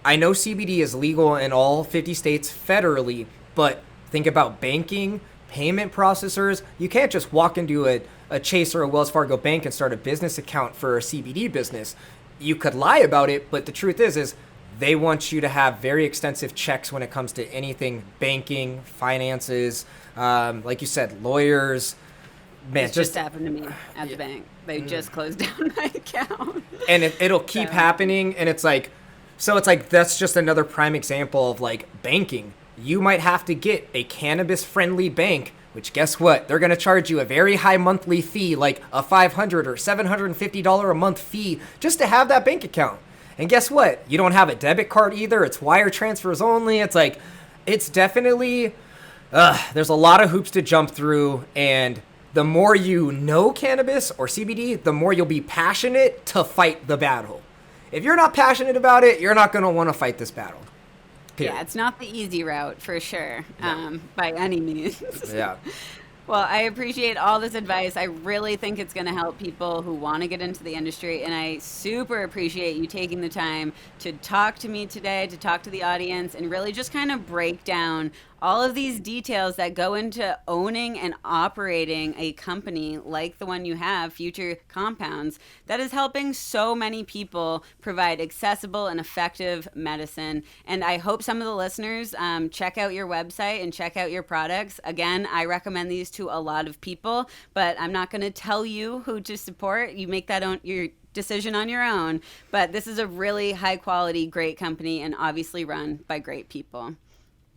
I know CBD is legal in all 50 states federally, but think about banking, payment processors. You can't just walk into a Chase or a Wells Fargo bank and start a business account for a CBD business. You could lie about it, but the truth is they want you to have very extensive checks when it comes to anything banking, finances, like you said, lawyers. Man, This just happened to me at the bank. They just closed down my account. And it'll keep happening, and it's like that's just another prime example of like banking. You might have to get a cannabis-friendly bank, which guess what? They're going to charge you a very high monthly fee, like a $500 or $750 a month fee just to have that bank account. And guess what? You don't have a debit card either. It's wire transfers only. It's like, it's definitely, there's a lot of hoops to jump through. And the more you know cannabis or CBD, the more you'll be passionate to fight the battle. if you're not passionate about it, you're not going to want to fight this battle. Period. Yeah, it's not the easy route for sure, No. by any means. Yeah. Well, I appreciate all this advice. I really think it's going to help people who want to get into the industry. And I super appreciate you taking the time to talk to me today, to talk to the audience, and really just kind of break down all of these details that go into owning and operating a company like the one you have, Future Compounds, that is helping so many people provide accessible and effective medicine. And I hope some of the listeners check out your website and check out your products. Again, I recommend these to a lot of people, but I'm not going to tell you who to support. You make that your decision on your own. But this is a really high quality, great company, and obviously run by great people.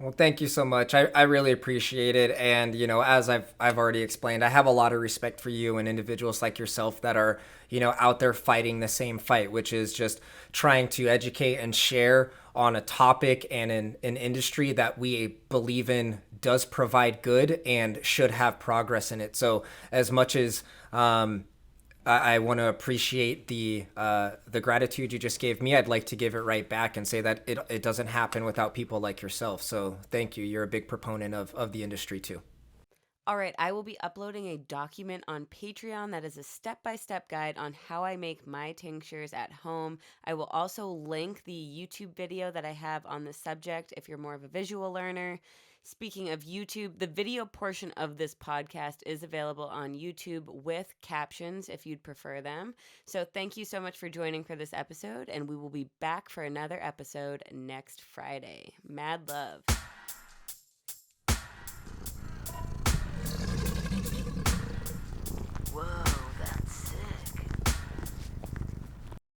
Well, thank you so much. I really appreciate it. And, as I've already explained, I have a lot of respect for you and individuals like yourself that are, out there fighting the same fight, which is just trying to educate and share on a topic and an industry that we believe in does provide good and should have progress in it. So as much as I want to appreciate the gratitude you just gave me, I'd like to give it right back and say that it doesn't happen without people like yourself. So thank you. You're a big proponent of the industry too. All right, I will be uploading a document on Patreon that is a step-by-step guide on how I make my tinctures at home. I will also link the YouTube video that I have on the subject if you're more of a visual learner. Speaking of YouTube, the video portion of this podcast is available on YouTube with captions if you'd prefer them. So thank you so much for joining for this episode, and we will be back for another episode next Friday. Mad love.